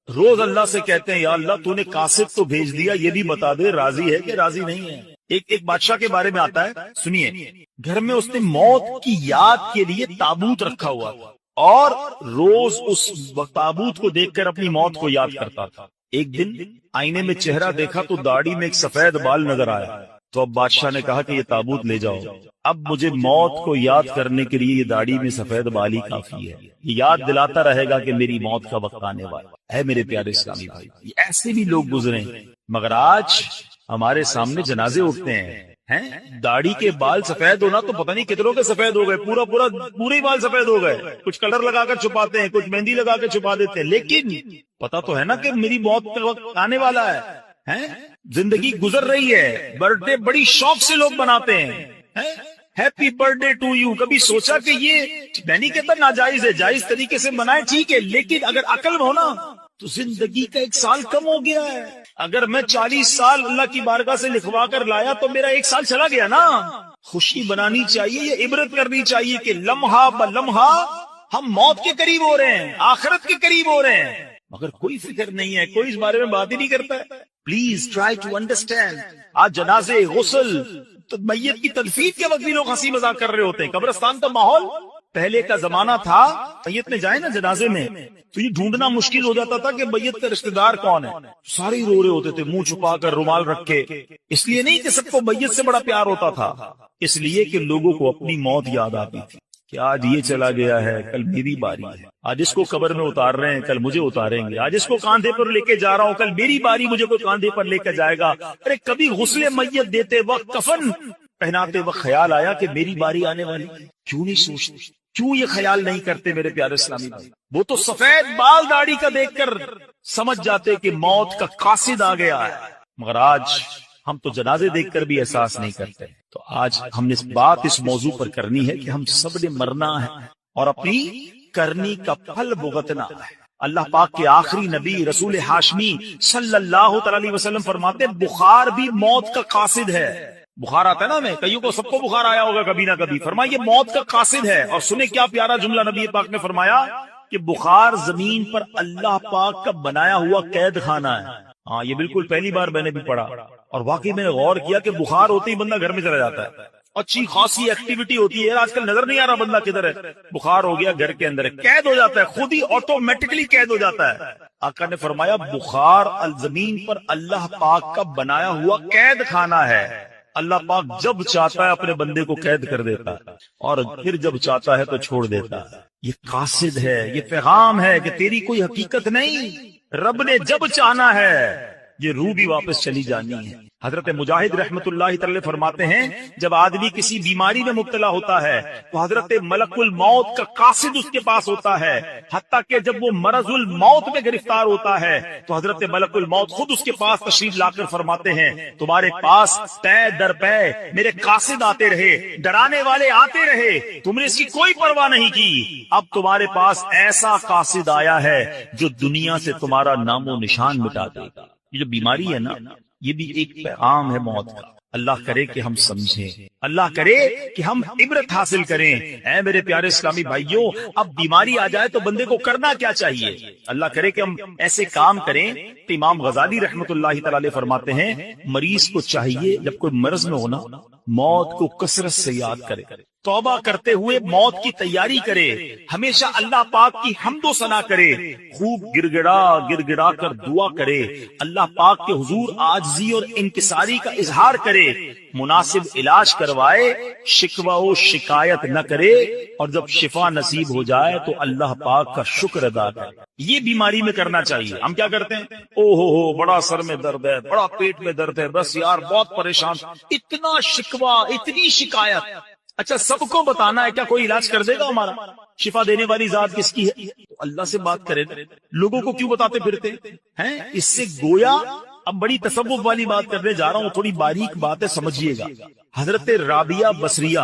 روز اللہ سے کہتے ہیں یا اللہ تو نے قاصد تو بھیج دیا, یہ بھی بتا دے راضی ہے کہ راضی نہیں ہے. ایک بادشاہ کے بارے میں آتا ہے, سنیے. گھر میں اس نے موت کی یاد کے لیے تابوت رکھا ہوا تھا اور روز اس تابوت کو دیکھ کر اپنی موت کو یاد کرتا تھا. ایک دن آئینے میں چہرہ دیکھا تو داڑھی میں ایک سفید بال نظر آیا. تو اب بادشاہ نے کہا کہ یہ تابوت لے جاؤ, اب مجھے موت کو یاد کرنے کے لیے یہ داڑھی میں سفید بال ہی کافی ہے, یہ یاد دلاتا رہے گا کہ میری موت کا وقت آنے والا ہے. میرے پیارے اسلامی بھائی, ایسے بھی لوگ گزرے, مگر آج ہمارے سامنے جنازے اٹھتے ہیں, داڑھی کے بال سفید ہونا تو پتہ نہیں کتنوں کے سفید ہو گئے, پورے بال سفید ہو گئے. کچھ کلر لگا کر چھپاتے ہیں, کچھ مہندی لگا کے چھپا دیتے ہیں, لیکن پتا تو ہے نا کہ میری موت کا وقت آنے والا ہے. زندگی گزر رہی ہے, برتھ ڈے بڑی شوق سے لوگ مناتے ہیں, happy birthday to you. کبھی سوچا کہ یہ میں نہیں کہتا ناجائز ہے, جائز طریقے سے منائے ٹھیک ہے, لیکن اگر عقل میں ہونا تو زندگی کا 1 سال کم ہو گیا ہے. اگر میں 40 سال اللہ کی بارگاہ سے لکھوا کر لایا تو میرا 1 سال چلا گیا نا. خوشی بنانی چاہیے, یہ عبرت کرنی چاہیے کہ لمحہ بلمحہ ہم موت کے قریب ہو رہے ہیں, آخرت کے قریب ہو رہے ہیں, مگر کوئی فکر نہیں ہے, کوئی اس بارے میں بات ہی نہیں کرتا ہے. Please try to understand. آج جنازے, غسل, تو میت کی تدفین کے وقت بھی لوگ ہنسی مذاق کر رہے ہوتے ہیں. قبرستان کا ماحول پہلے کا زمانہ تھا, میت میں جائے نا جنازے میں تو یہ ڈھونڈنا مشکل ہو جاتا تھا کہ میت کا رشتہ دار کون ہے. سارے ہی رو رہے ہوتے تھے, منہ چھپا کر, رومال رکھ کے. اس لیے نہیں کہ سب کو میت سے بڑا پیار ہوتا تھا, اس لیے کہ لوگوں کو اپنی موت یاد آتی تھی کہ آج یہ چلا گیا ہے, کل میری باری ہے. آج اس کو قبر میں اتار رہے ہیں, کل مجھے اتاریں گے. آج اس کو کاندھے پر لے کے جا رہا ہوں, کل میری باری مجھے کوئی کاندھے پر لے کے جائے گا. ارے کبھی غسل میت دیتے وقت, کفن پہناتے وقت خیال آیا کہ میری باری آنے والی؟ کیوں نہیں سوچتے, کیوں یہ خیال نہیں کرتے میرے پیارے اسلامی بھائی؟ وہ تو سفید بال داڑھی کا دیکھ کر سمجھ جاتے کہ موت کا قاصد آ گیا ہے, مگر آج ہم تو جنازے دیکھ کر بھی احساس نہیں کرتے. تو آج ہم نے بات اس موضوع پر کرنی ہے کہ ہم سب نے مرنا ہے اور اپنی کرنی کا پھل بھگتنا ہے. اللہ پاک کے آخری نبی رسول ہاشمی صلی اللہ تعالی علیہ وسلم فرماتے بخار بھی موت کا قاصد ہے. بخار آتا ہے نا, میں کئیوں کو سب کو بخار آیا ہوگا کبھی نہ کبھی. فرمایا یہ موت کا قاصد ہے. اور سنیں کیا پیارا جملہ نبی پاک نے فرمایا کہ بخار زمین پر اللہ پاک کا بنایا ہوا قید خانہ ہے. ہاں یہ بالکل پہلی بار میں نے بھی پڑھا, اور واقعی میں نے غور کیا کہ بخار ہوتے ہی بندہ گھر میں چلا جاتا ہے, اچھی خاصی ایکٹیویٹی ہوتی ہے. آج کل نظر نہیں آ رہا بندہ کدھر ہے, بخار ہو گیا گھر کے اندر ہے, قید ہو جاتا ہے, خود ہی آٹومیٹکلی قید ہو جاتا ہے. آقا نے فرمایا بخار زمین پر اللہ پاک کا بنایا ہوا قید خانہ ہے. اللہ پاک جب چاہتا ہے اپنے بندے کو قید کر دیتا ہے اور پھر جب چاہتا ہے تو چھوڑ دیتا ہے. یہ قاصد ہے, یہ پیغام ہے کہ تیری کوئی حقیقت نہیں, رب نے جب چاہنا ہے یہ روح بھی واپس چلی جانی ہے. حضرت مجاہد رحمت اللہ تعالی فرماتے ہیں جب آدمی کسی بیماری میں مبتلا ہوتا ہے تو حضرت ملک الموت کا قاصد اس کے پاس ہوتا ہے، حتیٰ کہ جب وہ مرض الموت میں گرفتار ہوتا ہے تو حضرت ملک الموت خود اس کے پاس تشریف لا کر فرماتے ہیں تمہارے پاس پے در پے میرے قاصد آتے رہے، ڈرانے والے آتے رہے، تم نے اس کی کوئی پرواہ نہیں کی، اب تمہارے پاس ایسا قاصد آیا ہے جو دنیا سے تمہارا نام و نشان مٹا دے گا۔ یہ جو بیماری ہے نا، یہ بھی ایک پیغام ہے موت کا۔ اللہ کرے کہ ہم سمجھیں، اللہ کرے کہ ہم عبرت حاصل کریں۔ اے میرے پیارے اسلامی بھائیوں، اب بیماری آ جائے تو بندے کو کرنا کیا چاہیے؟ اللہ کرے کہ ہم ایسے کام کریں تو امام غزالی رحمت اللہ تعالی فرماتے ہیں مریض کو چاہیے جب کوئی مرض میں ہونا موت کو کثرت سے یاد کرے، توبہ کرتے ہوئے موت کی تیاری کرے، ہمیشہ اللہ پاک کی حمد و ثنا کرے، خوب گڑ گڑا کر دعا کرے، اللہ پاک کے حضور عاجزی اور انکساری کا اظہار کرے، مناسب علاج کروائے، شکوہ و شکایت نہ کرے، اور جب شفا نصیب ہو جائے تو اللہ پاک کا شکر ادا کرے۔ یہ بیماری میں کرنا چاہیے۔ ہم کیا کرتے ہیں؟ او ہو بڑا سر میں درد ہے، بڑا پیٹ میں درد ہے، بس یار بہت پریشان، اتنا شکوہ، اتنی شکایت۔ اچھا سب کو بتانا ہے کیا کوئی علاج کر دے گا ہمارا؟ شفا دینے والی ذات کس کی ہے؟ تو اللہ سے بات کرے، لوگوں کو کیوں بتاتے پھرتے ہیں؟ اس سے گویا اب بڑی تصوف والی بات کرنے جا رہا ہوں، تھوڑی باریک بات ہے، سمجھیے گا۔ حضرت رابعہ بصریہ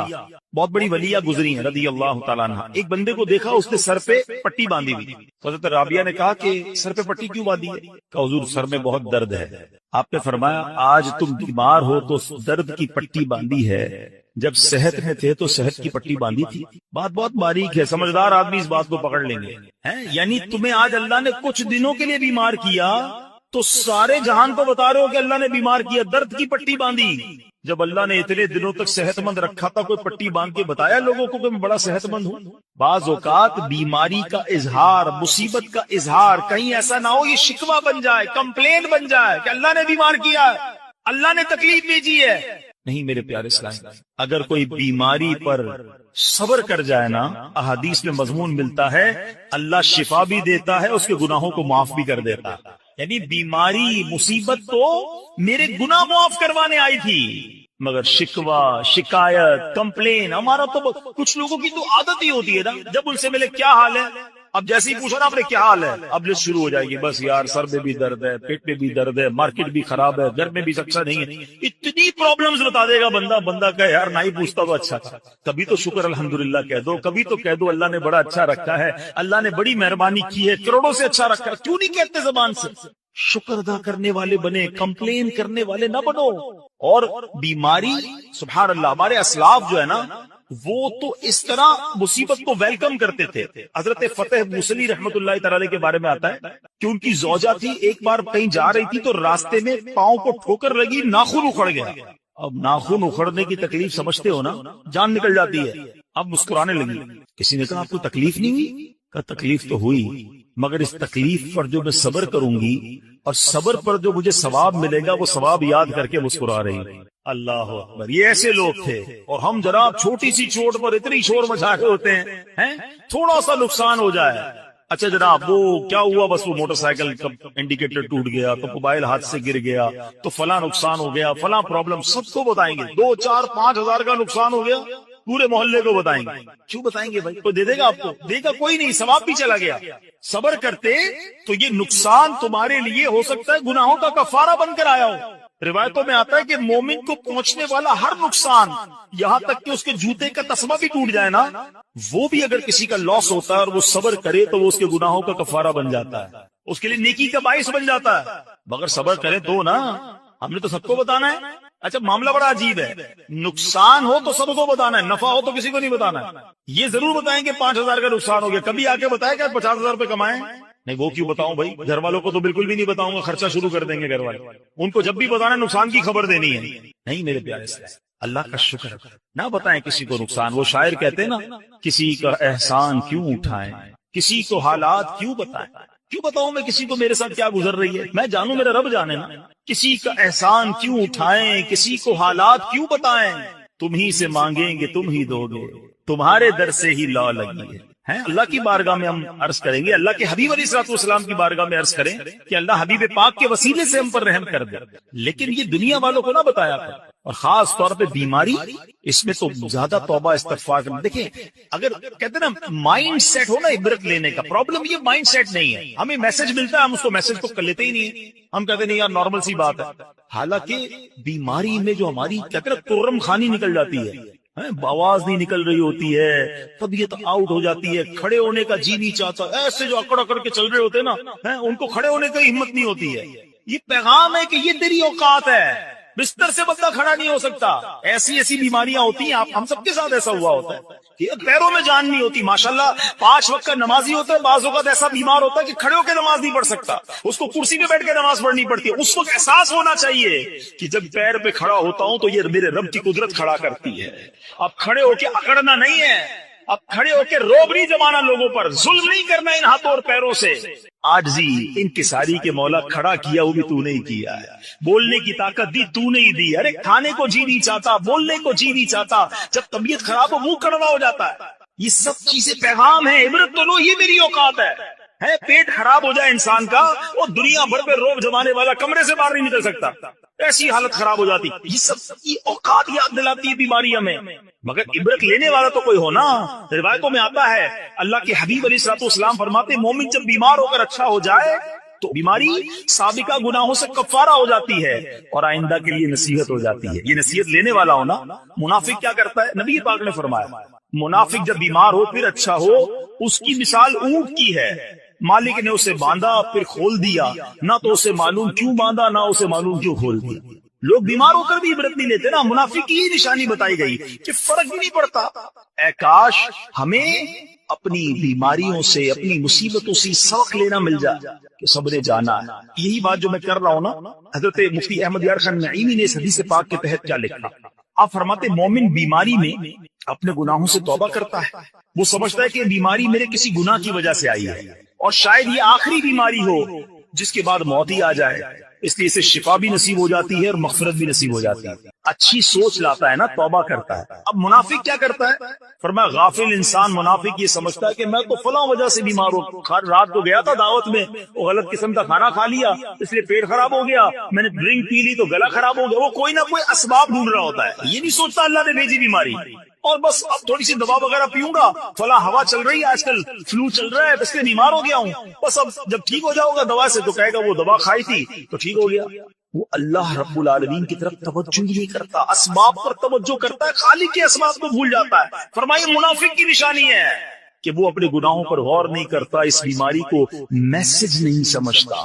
بہت بڑی ولیہ گزری ہیں رضی اللہ تعالیٰ عنہ۔ ایک بندے کو دیکھا اس نے سر پہ پٹی باندھی ہوئی، حضرت رابعہ نے کہا کہ سر پہ پٹی کیوں باندھی ہے؟ کہ حضور سر میں بہت درد ہے۔ آپ نے فرمایا آج تم بیمار ہو تو درد کی پٹی باندھی ہے، جب صحت میں تھے تو صحت کی پٹی باندھی تھی۔ بات بہت باریک ہے، سمجھدار آدمی اس بات کو پکڑ لیں گے۔ یعنی تمہیں آج اللہ نے کچھ دنوں کے لیے بیمار کیا تو سارے جہان کو بتا رہے ہو کہ اللہ نے بیمار کیا، درد کی پٹی باندھی۔ جب اللہ نے اتنے دنوں تک صحت مند رکھا تھا، کوئی پٹی باندھ کے بتایا لوگوں کو کہ میں بڑا صحت مند ہوں؟ بعض اوقات بیماری کا اظہار، مصیبت کا اظہار کہیں ایسا نہ ہو یہ شکوہ بن جائے، کمپلین بن جائے کہ اللہ نے بیمار کیا ہے، اللہ نے تکلیف بھیجی ہے۔ نہیں میرے پیارے اسلام، اگر کوئی بیماری پر صبر کر جائے نا، احادیث میں مضمون ملتا ہے اللہ شفا بھی دیتا ہے، اس کے گناہوں کو معاف بھی کر دیتا ہے۔ یعنی بیماری مصیبت تو میرے گناہ معاف کروانے آئی تھی، مگر شکوہ شکایت کمپلین ہمارا تو کچھ لوگوں کی تو عادت ہی ہوتی ہے نا، جب ان سے ملے کیا حال ہے، اب جیسے ہی پوچھو نا آپ نے کیا حال ہے، اب لسٹ شروع ہو جائے گی، بس یار سر میں بھی درد ہے، پیٹ میں بھی درد ہے، مارکیٹ بھی خراب ہے، گھر میں بھی اچھا نہیں ہے، اتنی پرابلمز بتا دے گا بندہ کہ یار نہ ہی پوچھتا تو اچھا تھا۔ کبھی تو شکر الحمدللہ کہہ دو، کبھی تو کہہ دو اللہ نے بڑا اچھا رکھا ہے، اللہ نے بڑی مہربانی کی ہے، کروڑوں سے اچھا رکھا ہے، کیوں نہیں کہتے زبان سے؟ شکر ادا کرنے والے بنے، کمپلین کرنے والے نہ بنو۔ اور بیماری سبحان اللہ، ہمارے اسلاف جو ہے نا وہ تو اس طرح مصیبت کو ویلکم کرتے تھے۔ حضرت فتح موصلی رحمت اللہ تعالی کے بارے میں آتا ہے کہ ان کی زوجہ تھی، ایک بار کہیں جا رہی تھی تو راستے میں پاؤں کو ٹھوکر لگی، ناخن اکھڑ گیا۔ اب ناخن اکھڑنے کی تکلیف سمجھتے ہو نا، جان نکل جاتی ہے۔ اب مسکرانے لگی۔ کسی نے کہا آپ کو تکلیف نہیں ہوئی؟ کہا تکلیف تو ہوئی، مگر اس تکلیف پر جو میں صبر کروں گی اور صبر پر جو مجھے ثواب ملے گا وہ ثواب یاد کر کے مسکرا رہی۔ اللہ اکبر، یہ ایسے لوگ تھے۔ اور ہم جناب چھوٹی سی چوٹ پر اتنی شور مچا کے ہوتے ہیں، تھوڑا سا نقصان ہو جائے، اچھا جناب وہ کیا ہوا، بس وہ موٹر سائیکل کا انڈیکیٹر ٹوٹ گیا تو موبائل ہاتھ سے گر گیا تو فلاں نقصان ہو گیا، فلاں پرابلم، سب کو بتائیں گے، 2 4 5 ہزار کا نقصان ہو گیا پورے محلے کو بتائیں گے۔ کیوں بتائیں گے بھائی؟ کوئی دے دے گا آپ کو؟ دے گا کوئی نہیں، ثواب بھی چلا گیا۔ صبر کرتے تو یہ نقصان تمہارے لیے ہو سکتا ہے گناہوں کا کفارہ بن کر آیا ہو۔ روایتوں میں آتا ہے کہ مومن کو پہنچنے والا ہر نقصان، یہاں تک کہ اس کے جوتے کا تسمہ بھی ٹوٹ جائے نا، وہ بھی اگر کسی کا لاس ہوتا ہے اور وہ صبر کرے تو وہ اس کے گناہوں کا کفارہ بن جاتا ہے، اس کے لیے نیکی کا باعث بن جاتا ہے۔ مگر صبر کرے تو نا، ہم نے تو سب کو بتانا ہے۔ اچھا معاملہ بڑا عجیب ہے، نقصان ہو تو سب کو بتانا ہے، نفع ہو تو کسی کو نہیں بتانا ہے۔ یہ ضرور بتائیں کہ 5 ہزار کا نقصان ہو گیا، کبھی آ کے بتائے کہ 50 ہزار روپے کمائیں؟ نہیں، وہ کیوں بتاؤں بھائی؟ گھر والوں کو تو بالکل بھی نہیں بتاؤں گا، خرچہ شروع کر دیں گے گھر والے، ان کو جب بھی بتانا نقصان کی خبر دینی ہے۔ نہیں میرے پیارے سے، اللہ کا شکر نہ بتائیں کسی کو نقصان۔ وہ شاعر کہتے ہیں نا، کسی کا احسان کیوں اٹھائیں، کسی کو حالات کیوں بتائیں، کیوں بتاؤں میں کسی کو میرے ساتھ کیا گزر رہی ہے، میں جانوں میرا رب جانے نا۔ کسی کا احسان کیوں اٹھائیں، کسی کو حالات کیوں بتائیں، تم ہی سے مانگیں گے تم ہی دو گے، تمہارے در سے ہی لا لگی ہیں اللہ کی بارگاہ میں ہم عرض کریں گے، اللہ کے حبیب علیہ الصلوۃ والسلام کی بارگاہ میں عرض کریں کہ اللہ حبیب پاک کے وسیلے سے ہم پر رحم کر دے، لیکن یہ دنیا والوں کو نہ بتایا کریں، اور خاص طور پہ بیماری، اس میں تو زیادہ توبہ استغفار کرنا۔ دیکھیں اگر کہتے ہیں نا مائنڈ سیٹ ہو نا عبرت لینے کا، پرابلم یہ مائنڈ سیٹ نہیں ہے، ہمیں میسج ملتا ہے ہم اس کو میسج کو کر لیتے ہی نہیں ہیں، ہم کہتے نہیں یار نارمل سی بات ہے، حالانکہ بیماری میں جو ہماری کہتے ہیں نا ترم خانی نکل جاتی ہے، آواز نہیں نکل رہی ہوتی ہے، طبیعت آؤٹ ہو جاتی ہے، کھڑے ہونے کا جی نہیں چاہتا، ایسے جو اکڑ اکڑ کے چل رہے ہوتے ہیں نا ان کو کھڑے ہونے کی ہمت نہیں ہوتی ہے۔ یہ پیغام ہے کہ یہ تیری اوقات ہے، بستر سے بندہ کھڑا نہیں ہو سکتا، ایسی ایسی بیماریاں ہوتی ہیں، ہم سب کے ساتھ ایسا ہوا ہوتا ہے کہ پیروں میں جان نہیں ہوتی، ماشاءاللہ 5 وقت کا نمازی ہوتا ہے، بعض اوقات ایسا بیمار ہوتا ہے کہ کھڑے ہو کے نماز نہیں پڑھ سکتا، اس کو کرسی پہ بیٹھ کے نماز پڑھنی پڑتی ہے۔ اس وقت احساس ہونا چاہیے کہ جب پیر پہ کھڑا ہوتا ہوں تو یہ میرے رب کی قدرت کھڑا کرتی ہے، اب کھڑے ہو کے اکڑنا نہیں ہے، اب کھڑے ہو کے روب نہیں جمانا لوگوں پر، ظلم نہیں کرنا ان ہاتھوں اور پیروں سے، عاجزی انکساری کے مولا کھڑا کیا وہ بھی تو نے ہی کیا ہے، بولنے کی طاقت دی تو نے ہی دی، ارے کھانے کو جی نہیں چاہتا، بولنے کو جی نہیں چاہتا، جب طبیعت خراب ہو منہ کڑوا ہو جاتا ہے، یہ سب چیزیں پیغام ہے، عبرت تو لو، یہ میری اوقات ہے پیٹ خراب ہو جائے انسان کا، وہ دنیا بھر میں روب جمانے والا کمرے سے باہر نہیں نکل سکتا، ایسی حالت خراب ہو جاتی، یہ سب کی اوقات یاد دلاتی ہے بیماری ہمیں، مگر عبرت لینے والا تو کوئی ہو نا۔ روایتوں میں آتا ہے اللہ کے حبیب علیہ الصلوۃ والسلام فرماتے مومن جب بیمار ہو کر اچھا ہو جائے تو بیماری سابقہ گناہوں سے کفارہ ہو جاتی ہے اور آئندہ کے لیے نصیحت ہو جاتی ہے، یہ نصیحت لینے والا ہونا۔ منافق کیا کرتا ہے؟ نبی پاک نے فرمایا منافق جب بیمار ہو پھر اچھا ہو، اس کی مثال اونٹ کی ہے، مالک نے اسے باندھا پھر کھول دیا، نہ تو اسے معلوم کیوں باندھا نہ اسے معلوم کیوں کھول دیا۔ لوگ بیمار ہو کر بھی عبرت نہیں لیتے نا، منافق کی یہ نشانی بتائی گئی کہ فرق بھی نہیں پڑتا۔ اے کاش ہمیں اپنی بیماریوں سے اپنی مصیبتوں سے سبق لینا مل جائے کہ صبر جانا ہے۔ یہی بات جو میں کر رہا ہوں نا، حضرت مفتی احمد یار خان نعیمی نے اس حدیث پاک کے تحت کیا لکھا، آپ فرماتے مومن بیماری میں اپنے گناہوں سے توبہ کرتا ہے، وہ سمجھتا ہے کہ بیماری میرے کسی گناہ کی وجہ سے آئی ہے اور شاید یہ آخری بیماری ہو جس کے بعد موت ہی آ جائے، اس لیے اسے شفا بھی نصیب ہو جاتی ہے اور مغفرت بھی نصیب ہو جاتی ہے، اچھی سوچ لاتا ہے نا، توبہ کرتا ہے۔ اب منافق کیا کرتا ہے؟ فرمایا غافل انسان منافق یہ سمجھتا ہے کہ میں تو فلاں وجہ سے بیمار ہوں، رات کو گیا تھا دعوت میں، وہ غلط قسم کا کھانا کھا لیا اس لیے پیٹ خراب ہو گیا، میں نے ڈرنک پی لی تو گلا خراب ہو گیا، وہ کوئی نہ کوئی اسباب ڈھونڈ رہا ہوتا ہے، یہ نہیں سوچتا اللہ نے بھیجی بیماری، اور بس اب تھوڑی سی دوا وغیرہ پیوں گا، فلاں ہوا چل رہی ہے آج کل، فلو چل رہا ہے اس لیے بیمار ہو گیا ہوں، بس اب جب ٹھیک ہو جاؤ گا دوا سے تو کہے گا وہ دوا کھائی تھی تو ٹھیک ہو گیا۔ وہ اللہ رب العالمین کی طرف توجہ نہیں کرتا، اسباب پر توجہ کرتا ہے، خالق کے اسباب کو بھول جاتا ہے۔ فرمائیے منافق کی نشانی ہے کہ وہ اپنے گناہوں پر غور نہیں کرتا، اس بیماری کو میسج نہیں سمجھتا۔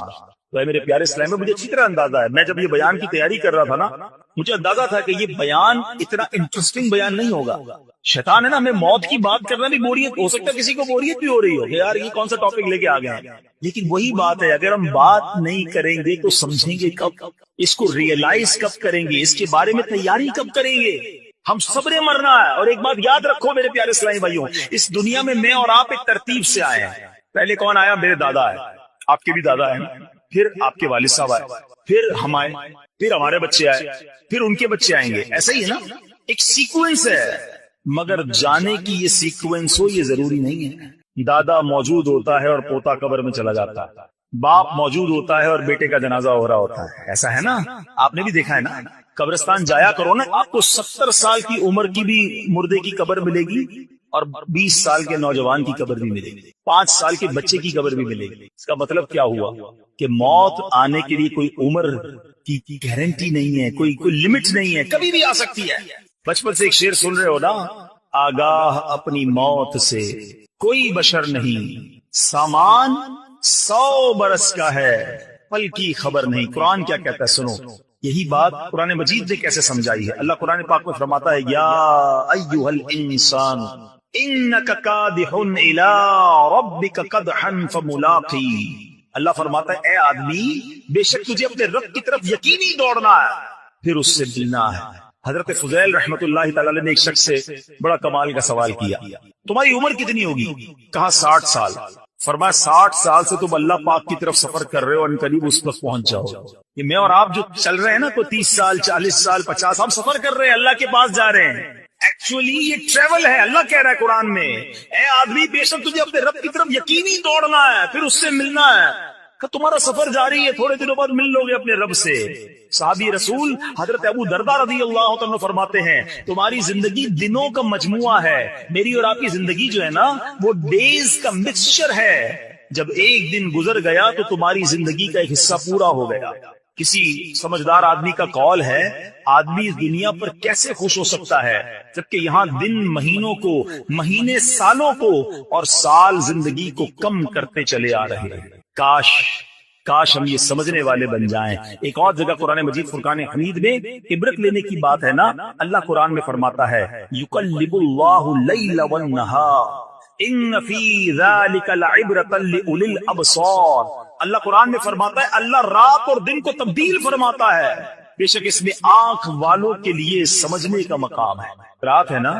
تو میرے پیارے اسلام میں مجھے اچھی طرح اندازہ ہے، میں جب یہ بیان کی تیاری کر رہا تھا نا، مجھے اندازہ تھا کہ یہ بیان اتنا انٹرسٹنگ بیان نہیں ہوگا۔ شیطان ہے نا ہمیں موت کی بات کرنا بھی بوریت ہو سکتا ہے، کسی کو بوریت بھی ہو رہی ہو کہ یار یہ کون سا ٹاپک لے کے آ گئے ہیں، لیکن وہی بات ہے اگر ہم بات نہیں کریں گے تو سمجھیں گے کب، اس کو ریئلائز کب کریں گے، اس کے بارے میں تیاری کب کریں گے؟ ہم صبر مرنا ہے۔ اور ایک بات یاد رکھو میرے پیارے اسلامی بھائیوں، اس دنیا میں میں اور آپ ایک ترتیب سے آئے ہیں۔ پہلے کون آیا؟ میرے دادا ہے، آپ کے بھی دادا ہیں، پھر آپ کے والد صاحب آئے، پھر ہم آئے، پھر ہمارے بچے آئے، پھر ان کے بچے آئیں گے، ایسا ہی ہے نا، ایک سیکوینس ہے، مگر جانے کی یہ سیکوینس ہو یہ ضروری نہیں ہے۔ دادا موجود ہوتا ہے اور پوتا قبر میں چلا جاتا ہے، باپ موجود ہوتا ہے اور بیٹے کا جنازہ ہو رہا ہوتا ہے، ایسا ہے نا، آپ نے بھی دیکھا ہے نا۔ قبرستان جایا کرو نا، آپ کو 70 سال کی عمر کی بھی مردے کی قبر ملے گی اور 20 سال کے نوجوان کی قبر بھی ملے گی، 5 سال کے بچے کی قبر بھی ملے گی۔ اس کا مطلب کیا ہوا کہ موت آنے کے لیے کوئی عمر کی گارنٹی نہیں ہے، کوئی لمٹ نہیں ہے، کبھی بھی آ سکتی ہے۔ بچپن سے ایک شعر سن رہے ہو نا، آگاہ اپنی موت سے کوئی بشر نہیں، سامان 100 برس کا ہے، پل کی خبر نہیں۔ قرآن کیا کہتا ہے سنو، یہی بات قرآن مجید نے کیسے سمجھائی ہے۔ اللہ قرآن پاک میں فرماتا ہے یا ایھا الانسان انک کادح الی ربک قدحا فملاقی۔ اللہ فرماتا ہے اے آدمی بے شک تجھے اپنے رب کی طرف یقینی دوڑنا ہے، پھر اس سے ملنا ہے۔ حضرت فضیل رحمت اللہ تعالی نے ایک شخص سے بڑا کمال کا سوال کیا، تمہاری عمر کتنی ہوگی؟ کہا 60 سال۔ فرمایا 60 سال سے تم اللہ پاک کی طرف سفر کر رہے ہو، ان قریب اس وقت پہنچ جاؤ۔ یہ میں اور آپ جو چل رہے ہیں نا، کوئی 30 سال 40 سال 50، ہم سفر کر رہے ہیں، اللہ کے پاس جا رہے ہیں۔ ایکچولی یہ ٹریول ہے. اللہ کہہ رہا ہے قرآن میں، اے آدمی بے شک تجھے اپنے رب کی طرف یقینی دوڑنا ہے، پھر اس سے ملنا ہے. کہ تمہارا سفر جاری ہے، تھوڑے دنوں بعد مل لو گے اپنے رب سے. صحابی رسول حضرت ابو درداء رضی اللہ عنہ فرماتے ہیں تمہاری زندگی دنوں کا مجموعہ ہے، میری اور آپ کی زندگی جو ہے نا وہ ڈیز کا مکسچر ہے. جب ایک دن گزر گیا تو تمہاری زندگی کا ایک حصہ پورا ہو گیا. کسی سمجھدار آدمی کا قول ہے آدمی اس دنیا پر کیسے خوش ہو سکتا ہے جبکہ یہاں دن مہینوں کو، مہینے سالوں کو، اور سال زندگی کو کم کرتے چلے آ رہے ہیں. کاش ہم یہ سمجھنے والے بن جائیں. ایک اور جگہ قرآن مجید فرقان حمید میں عبرت لینے کی بات ہے نا، اللہ قرآن میں فرماتا ہے یقلب اللہ اللیل والنہار ان فی ذلک لعبرۃ لأولی الابصار. اللہ قرآن میں فرماتا ہے اللہ رات اور دن کو تبدیل فرماتا ہے، بے شک اس میں آنکھ والوں کے لیے سمجھنے کا مقام ہے. رات ہے نا،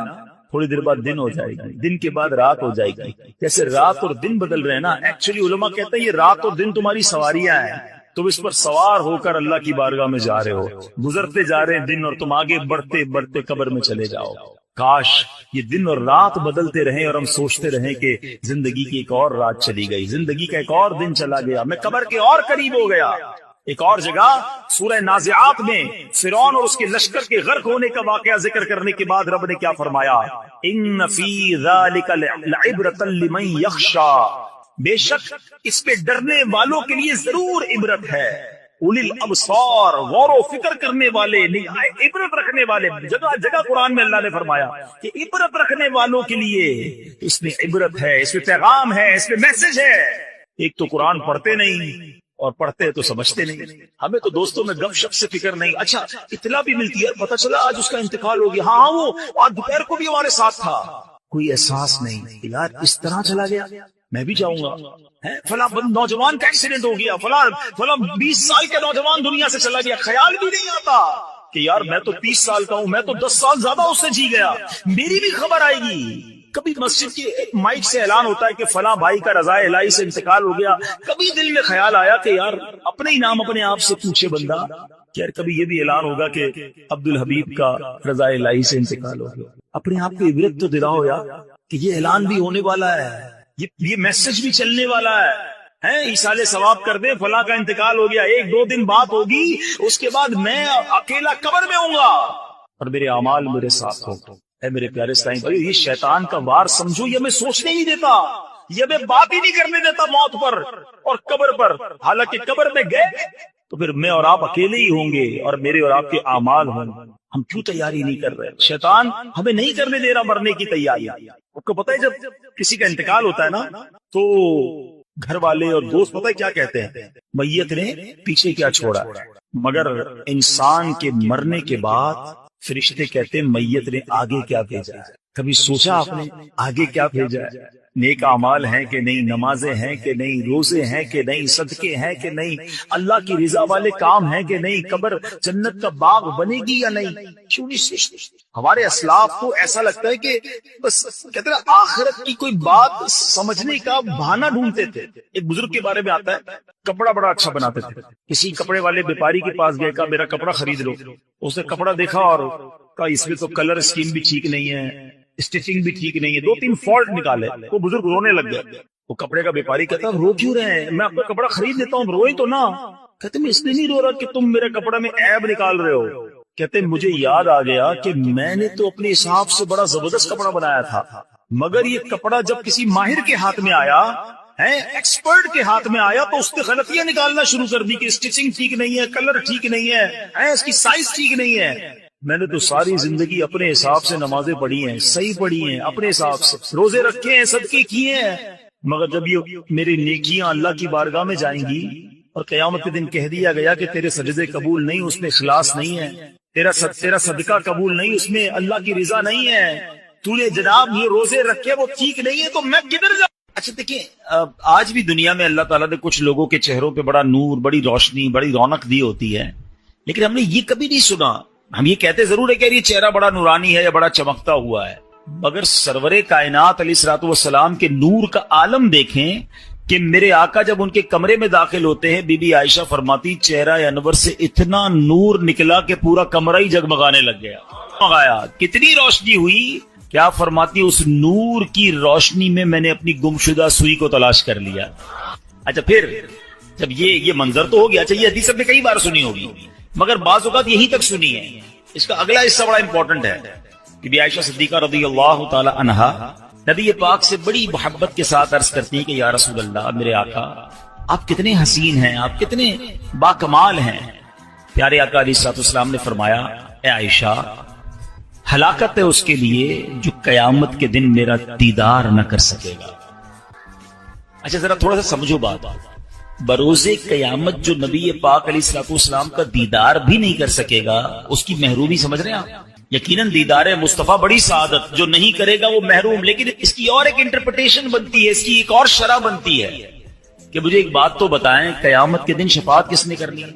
تھوڑی دیر بعد دن ہو جائے گی، دن کے بعد رات ہو جائے گی. جیسے رات اور دن بدل رہے ہیں نا، ایکچولی علماء کہتے ہیں یہ رات اور دن تمہاری سواریاں ہیں، تم اس پر سوار ہو کر اللہ کی بارگاہ میں جا رہے ہو. گزرتے جا رہے ہیں دن اور تم آگے بڑھتے بڑھتے قبر میں چلے جاؤ. کاش یہ دن اور رات بدلتے رہیں اور ہم سوچتے رہیں کہ زندگی کی ایک اور رات چلی گئی، زندگی کا ایک اور دن چلا گیا، میں قبر کے اور قریب ہو گیا. ایک اور جگہ سورہ نازعات میں فرعون اور اس کے لشکر کے غرق ہونے کا واقعہ ذکر کرنے کے بعد رب نے کیا فرمایا ان فی ذلک لعبرۃ لمن یخشی. بے شک اس پہ ڈرنے والوں کے لیے ضرور عبرت ہے. اولی الابصار، غور و فکر کرنے والے، عبرت رکھنے والے. جگہ جگہ قرآن میں اللہ نے فرمایا کہ عبرت رکھنے والوں کے لیے اس میں عبرت ہے، اس میں پیغام ہے، اس میں میسج ہے. ایک تو قرآن پڑھتے نہیں اور پڑھتے تو سمجھتے نہیں. ہمیں تو دوستوں میں گپ شپ سے فکر نہیں. اچھا اطلاع بھی ملتی ہے، پتہ چلا آج اس کا انتقال ہو گیا، ہاں وہ آج دوپہر کو بھی ہمارے ساتھ تھا. کوئی احساس نہیں یار اس طرح چلا گیا، میں بھی جاؤں گا. فلاں نوجوان کا ایکسیڈنٹ ہو گیا، فلاں 20 سال کے نوجوان دنیا سے چلا گیا. خیال بھی نہیں آتا کہ یار میں تو 30 سال کا ہوں، میں تو 10 سال زیادہ اس سے جی گیا، میری بھی خبر آئے گی. کبھی مسجد کی مائک سے اعلان ہوتا ہے کہ فلاں بھائی کا رضائے الہی سے انتقال ہو گیا. کبھی دل میں خیال آیا کہ یار اپنے ہی نام اپنے آپ سے پوچھے بندہ کہ یار کبھی یہ بھی اعلان ہوگا کہ عبد الحبیب کا رضائے الہی سے انتقال ہو گیا. اپنے آپ کو عبرت تو دلاؤ یار کہ یہ اعلان بھی ہونے والا ہے، یہ میسج بھی چلنے والا ہے. ایصال ثواب کر دیں فلاں کا انتقال ہو گیا، 1-2 دن بات ہوگی، اس کے بعد میں اکیلا قبر میں ہوں گا اور میرے اعمال میرے ساتھ ہوں. اے میرے پیارے اسلام بھائیو، یہ شیطان کا وار سمجھو، یہ ہمیں سوچنے ہی دیتا، یہ ہمیں بات ہی نہیں کرنے دیتا موت پر اور قبر پر. حالانکہ قبر میں گئے تو پھر میں اور آپ اکیلے ہی ہوں گے اور میرے اور آپ کے اعمال ہوں گے. ہم کیوں تیاری نہیں کر رہے؟ شیطان ہمیں نہیں کرنے دے رہا مرنے کی تیاری. آپ کو پتہ ہے جب کسی کا انتقال ہوتا ہے نا تو گھر والے اور دوست پتہ ہے کیا کہتے ہیں؟ میت نے پیچھے کیا چھوڑا. مگر انسان کے مرنے کے بعد فرشتے کہتے ہیں میت نے آگے کیا بھیجا ہے. کبھی سوچا آپ نے آگے کیا بھیجا ہے؟ نیک اعمال ہیں کہ نہیں، نمازیں ہیں کہ نہیں، روزے ہیں کہ نہیں، صدقے ہیں کہ نہیں، اللہ کی رضا والے کام ہیں کہ نہیں، قبر جنت کا باغ بنے گی یا نہیں. کیوں نہیں سوچتے؟ ہمارے اسلاف کو ایسا لگتا ہے کہ بس کہتے ہیں آخرت کی کوئی بات سمجھنے کا بہانہ ڈھونڈتے تھے. ایک بزرگ کے بارے میں آتا ہے کپڑا بڑا اچھا بناتے تھے. کسی کپڑے والے ویپاری کے پاس گئے، کہا میرا کپڑا خرید لو. اس نے کپڑا دیکھا اور کہا اس میں تو کلر اسکیم بھی ٹھیک نہیں ہے، اسٹیچنگ بھی ٹھیک نہیں ہے، 2-3 فالٹ نکالے. وہ بزرگ رونے لگ گئے. وہ کپڑے کا ویپاری کہتا رو کیوں رہے ہیں، میں آپ کا کپڑا خرید لیتا ہوں، روئی تو نہ. کہتے میں اس لیے نہیں رو رہا کہ تم میرے کپڑے میں عیب نکال رہے ہو. کہتے مجھے یاد آ گیا کہ میں نے تو اپنے حساب سے بڑا زبردست کپڑا بنایا تھا، مگر یہ کپڑا جب کسی ماہر کے ہاتھ میں آیا، ایکسپرٹ کے ہاتھ میں آیا، تو اس نے غلطیاں نکالنا شروع کر دی کہ اسٹیچنگ ٹھیک نہیں ہے، کلر ٹھیک نہیں ہے، اس کی سائز ٹھیک نہیں ہے. میں نے تو ساری زندگی اپنے حساب سے نمازیں پڑھی ہیں، صحیح پڑھی ہیں، اپنے حساب سے روزے رکھے ہیں، صدقے کیے ہیں، مگر جب یہ میری نیکیاں اللہ کی بارگاہ میں جائیں گی اور قیامت کے دن کہہ دیا گیا کہ تیرے سجدے قبول نہیں، اس میں اخلاص نہیں ہے، تیرا صدقہ قبول نہیں، اس میں اللہ کی رضا نہیں ہے، تو نے جناب یہ روزے رکھے وہ ٹھیک نہیں ہے، تو میں کدھر جاؤں؟ اچھا دیکھیں، آج بھی دنیا میں اللہ تعالیٰ نے کچھ لوگوں کے چہروں پہ بڑا نور، بڑی روشنی، بڑی رونق دی ہوتی ہے، لیکن ہم نے یہ کبھی نہیں سنا. ہم یہ کہتے ضرور ہے کہ یہ چہرہ بڑا نورانی ہے یا بڑا چمکتا ہوا ہے، مگر سرور کائنات علیہ الصلوۃ والسلام کے نور کا عالم دیکھیں کہ میرے آقا جب ان کے کمرے میں داخل ہوتے ہیں، بی بی عائشہ فرماتی چہرہ انور سے اتنا نور نکلا کہ پورا کمرہ ہی جگمگانے لگ گیا. مگایا کتنی روشنی ہوئی. کیا فرماتی اس نور کی روشنی میں نے اپنی گمشدہ سوئی کو تلاش کر لیا. اچھا پھر جب یہ منظر تو ہو گیا. اچھا یہ حدیث ہم نے کئی بار سنی ہوگی مگر بعض اوقات یہی تک سنی ہے. اس کا اگلا حصہ بڑا امپورٹنٹ ہے. بی بی عائشہ صدیقہ رضی اللہ تعالی عنہا نبی پاک سے بڑی محبت کے ساتھ عرض کرتی ہیں کہ یا رسول اللہ، میرے آقا آپ کتنے حسین ہیں، آپ کتنے باکمال ہیں. پیارے آقا علیہ الصلوۃ والسلام نے فرمایا اے عائشہ، ہلاکت ہے اس کے لیے جو قیامت کے دن میرا دیدار نہ کر سکے گا. اچھا ذرا تھوڑا سا سمجھو بات. بروز قیامت جو نبی پاک علیہ الصلوۃ والسلام کا دیدار بھی نہیں کر سکے گا، اس کی محرومی سمجھ رہے ہیں آپ؟ یقیناً دیدار مصطفیٰ بڑی سعادت، جو نہیں کرے گا وہ محروم. لیکن اس کی اور ایک انٹرپریٹیشن بنتی ہے، اس کی ایک اور شرح بنتی ہے کہ مجھے ایک بات تو بتائیں، قیامت کے دن شفاعت کس نے کرنی ہے؟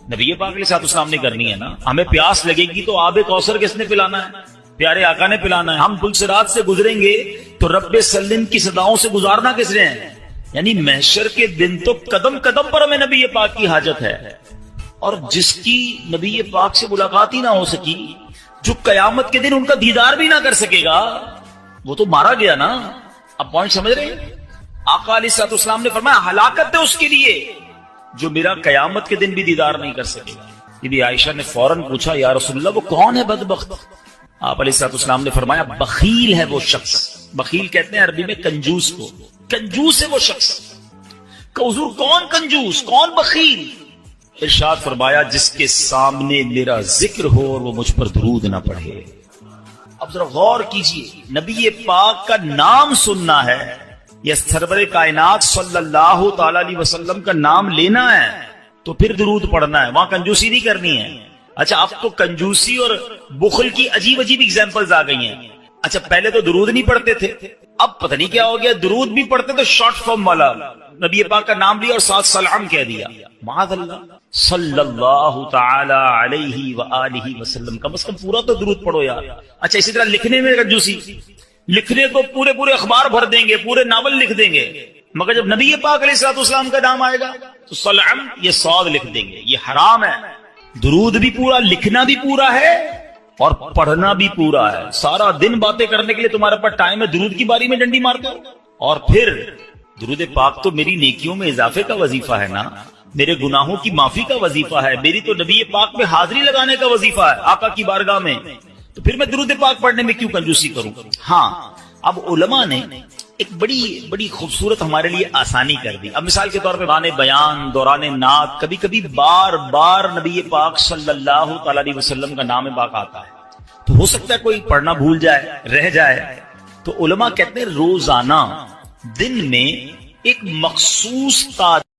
نبی پاک علیہ السلام نے کرنی ہے نا. ہمیں پیاس لگے گی تو آب کوثر کس نے پلانا ہے؟ پیارے آقا نے پلانا ہے. ہم پل صراط سے گزریں گے تو رب سلم کی صداؤں سے گزارنا کس نے ہے؟ یعنی محشر کے دن تو قدم قدم پر ہمیں نبی پاک کی حاجت ہے. اور جس کی نبی پاک سے ملاقات ہی نہ ہو سکی، جو قیامت کے دن ان کا دیدار بھی نہ کر سکے گا، وہ تو مارا گیا نا. اب پوائنٹ سمجھ رہے ہیں؟ آقا علیہ الصلوۃ والسلام نے فرمایا ہلاکت ہے اس کے لیے جو میرا قیامت کے دن بھی دیدار نہیں کر سکے گا. بی بی عائشہ نے فوراً پوچھا یا رسول اللہ وہ کون ہے بدبخت؟ آپ علیہ الصلوۃ والسلام نے فرمایا بخیل ہے وہ شخص. بخیل کہتے ہیں عربی میں کنجوس کو. کنجوس ہے وہ شخص. کہ حضور کون کنجوس، کون بخیل؟ ارشاد فرمایا جس کے سامنے میرا ذکر ہو اور وہ مجھ پر درود نہ پڑھے. اب ذرا غور کیجئے، نبی پاک کا نام سننا ہے یا سرور کائنات صلی اللہ تعالی علیہ وسلم کا نام لینا ہے تو پھر درود پڑھنا ہے، وہاں کنجوسی نہیں کرنی ہے. اچھا اب تو کنجوسی اور بخل کی عجیب عجیب ایگزامپلز آ گئی ہیں. اچھا پہلے تو درود نہیں پڑھتے تھے، اب پتہ نہیں کیا ہو گیا، درود بھی پڑھتے تو شارٹ فارم والا، نبی پاک کا نام لیا اور ساتھ سلام کہہ دیا. معاذ اللہ، صلی اللہ تعالی علیہ وآلہ وسلم، کم از کم پورا تو درود پڑھو یار. اچھا اسی طرح لکھنے میں کنجوسی، لکھنے کو پورے پورے اخبار بھر دیں گے، پورے ناول لکھ دیں گے، مگر جب نبی پاک علیہ الصلوۃ والسلام کا نام آئے گا تو سلام یہ صاد لکھ دیں گے. یہ حرام ہے. درود بھی پورا، لکھنا بھی پورا ہے اور پڑھنا بھی پورا ہے. سارا دن باتیں کرنے کے لیے تمہارے پاس ٹائم ہے، درود کی باری میں ڈنڈی مارتے ہو. اور پھر درود پاک تو میری نیکیوں میں اضافے کا وظیفہ ہے نا، میرے گناہوں کی معافی کا وظیفہ ہے، میری تو نبی پاک میں حاضری لگانے کا وظیفہ ہے آقا کی بارگاہ میں. تو پھر میں درود پاک پڑھنے میں کیوں کنجوسی کروں؟ ہاں اب علماء نے ایک بڑی خوبصورت ہمارے لیے آسانی کر دی. اب مثال کے طور پہ دوران بیان، دوران نعت، کبھی کبھی بار بار نبی پاک صلی اللہ تعالی علیہ وسلم کا نام پاک آتا ہے، تو ہو سکتا ہے کوئی پڑھنا بھول جائے، رہ جائے. تو علماء کہتے ہیں روزانہ دن میں ایک مخصوص تعداد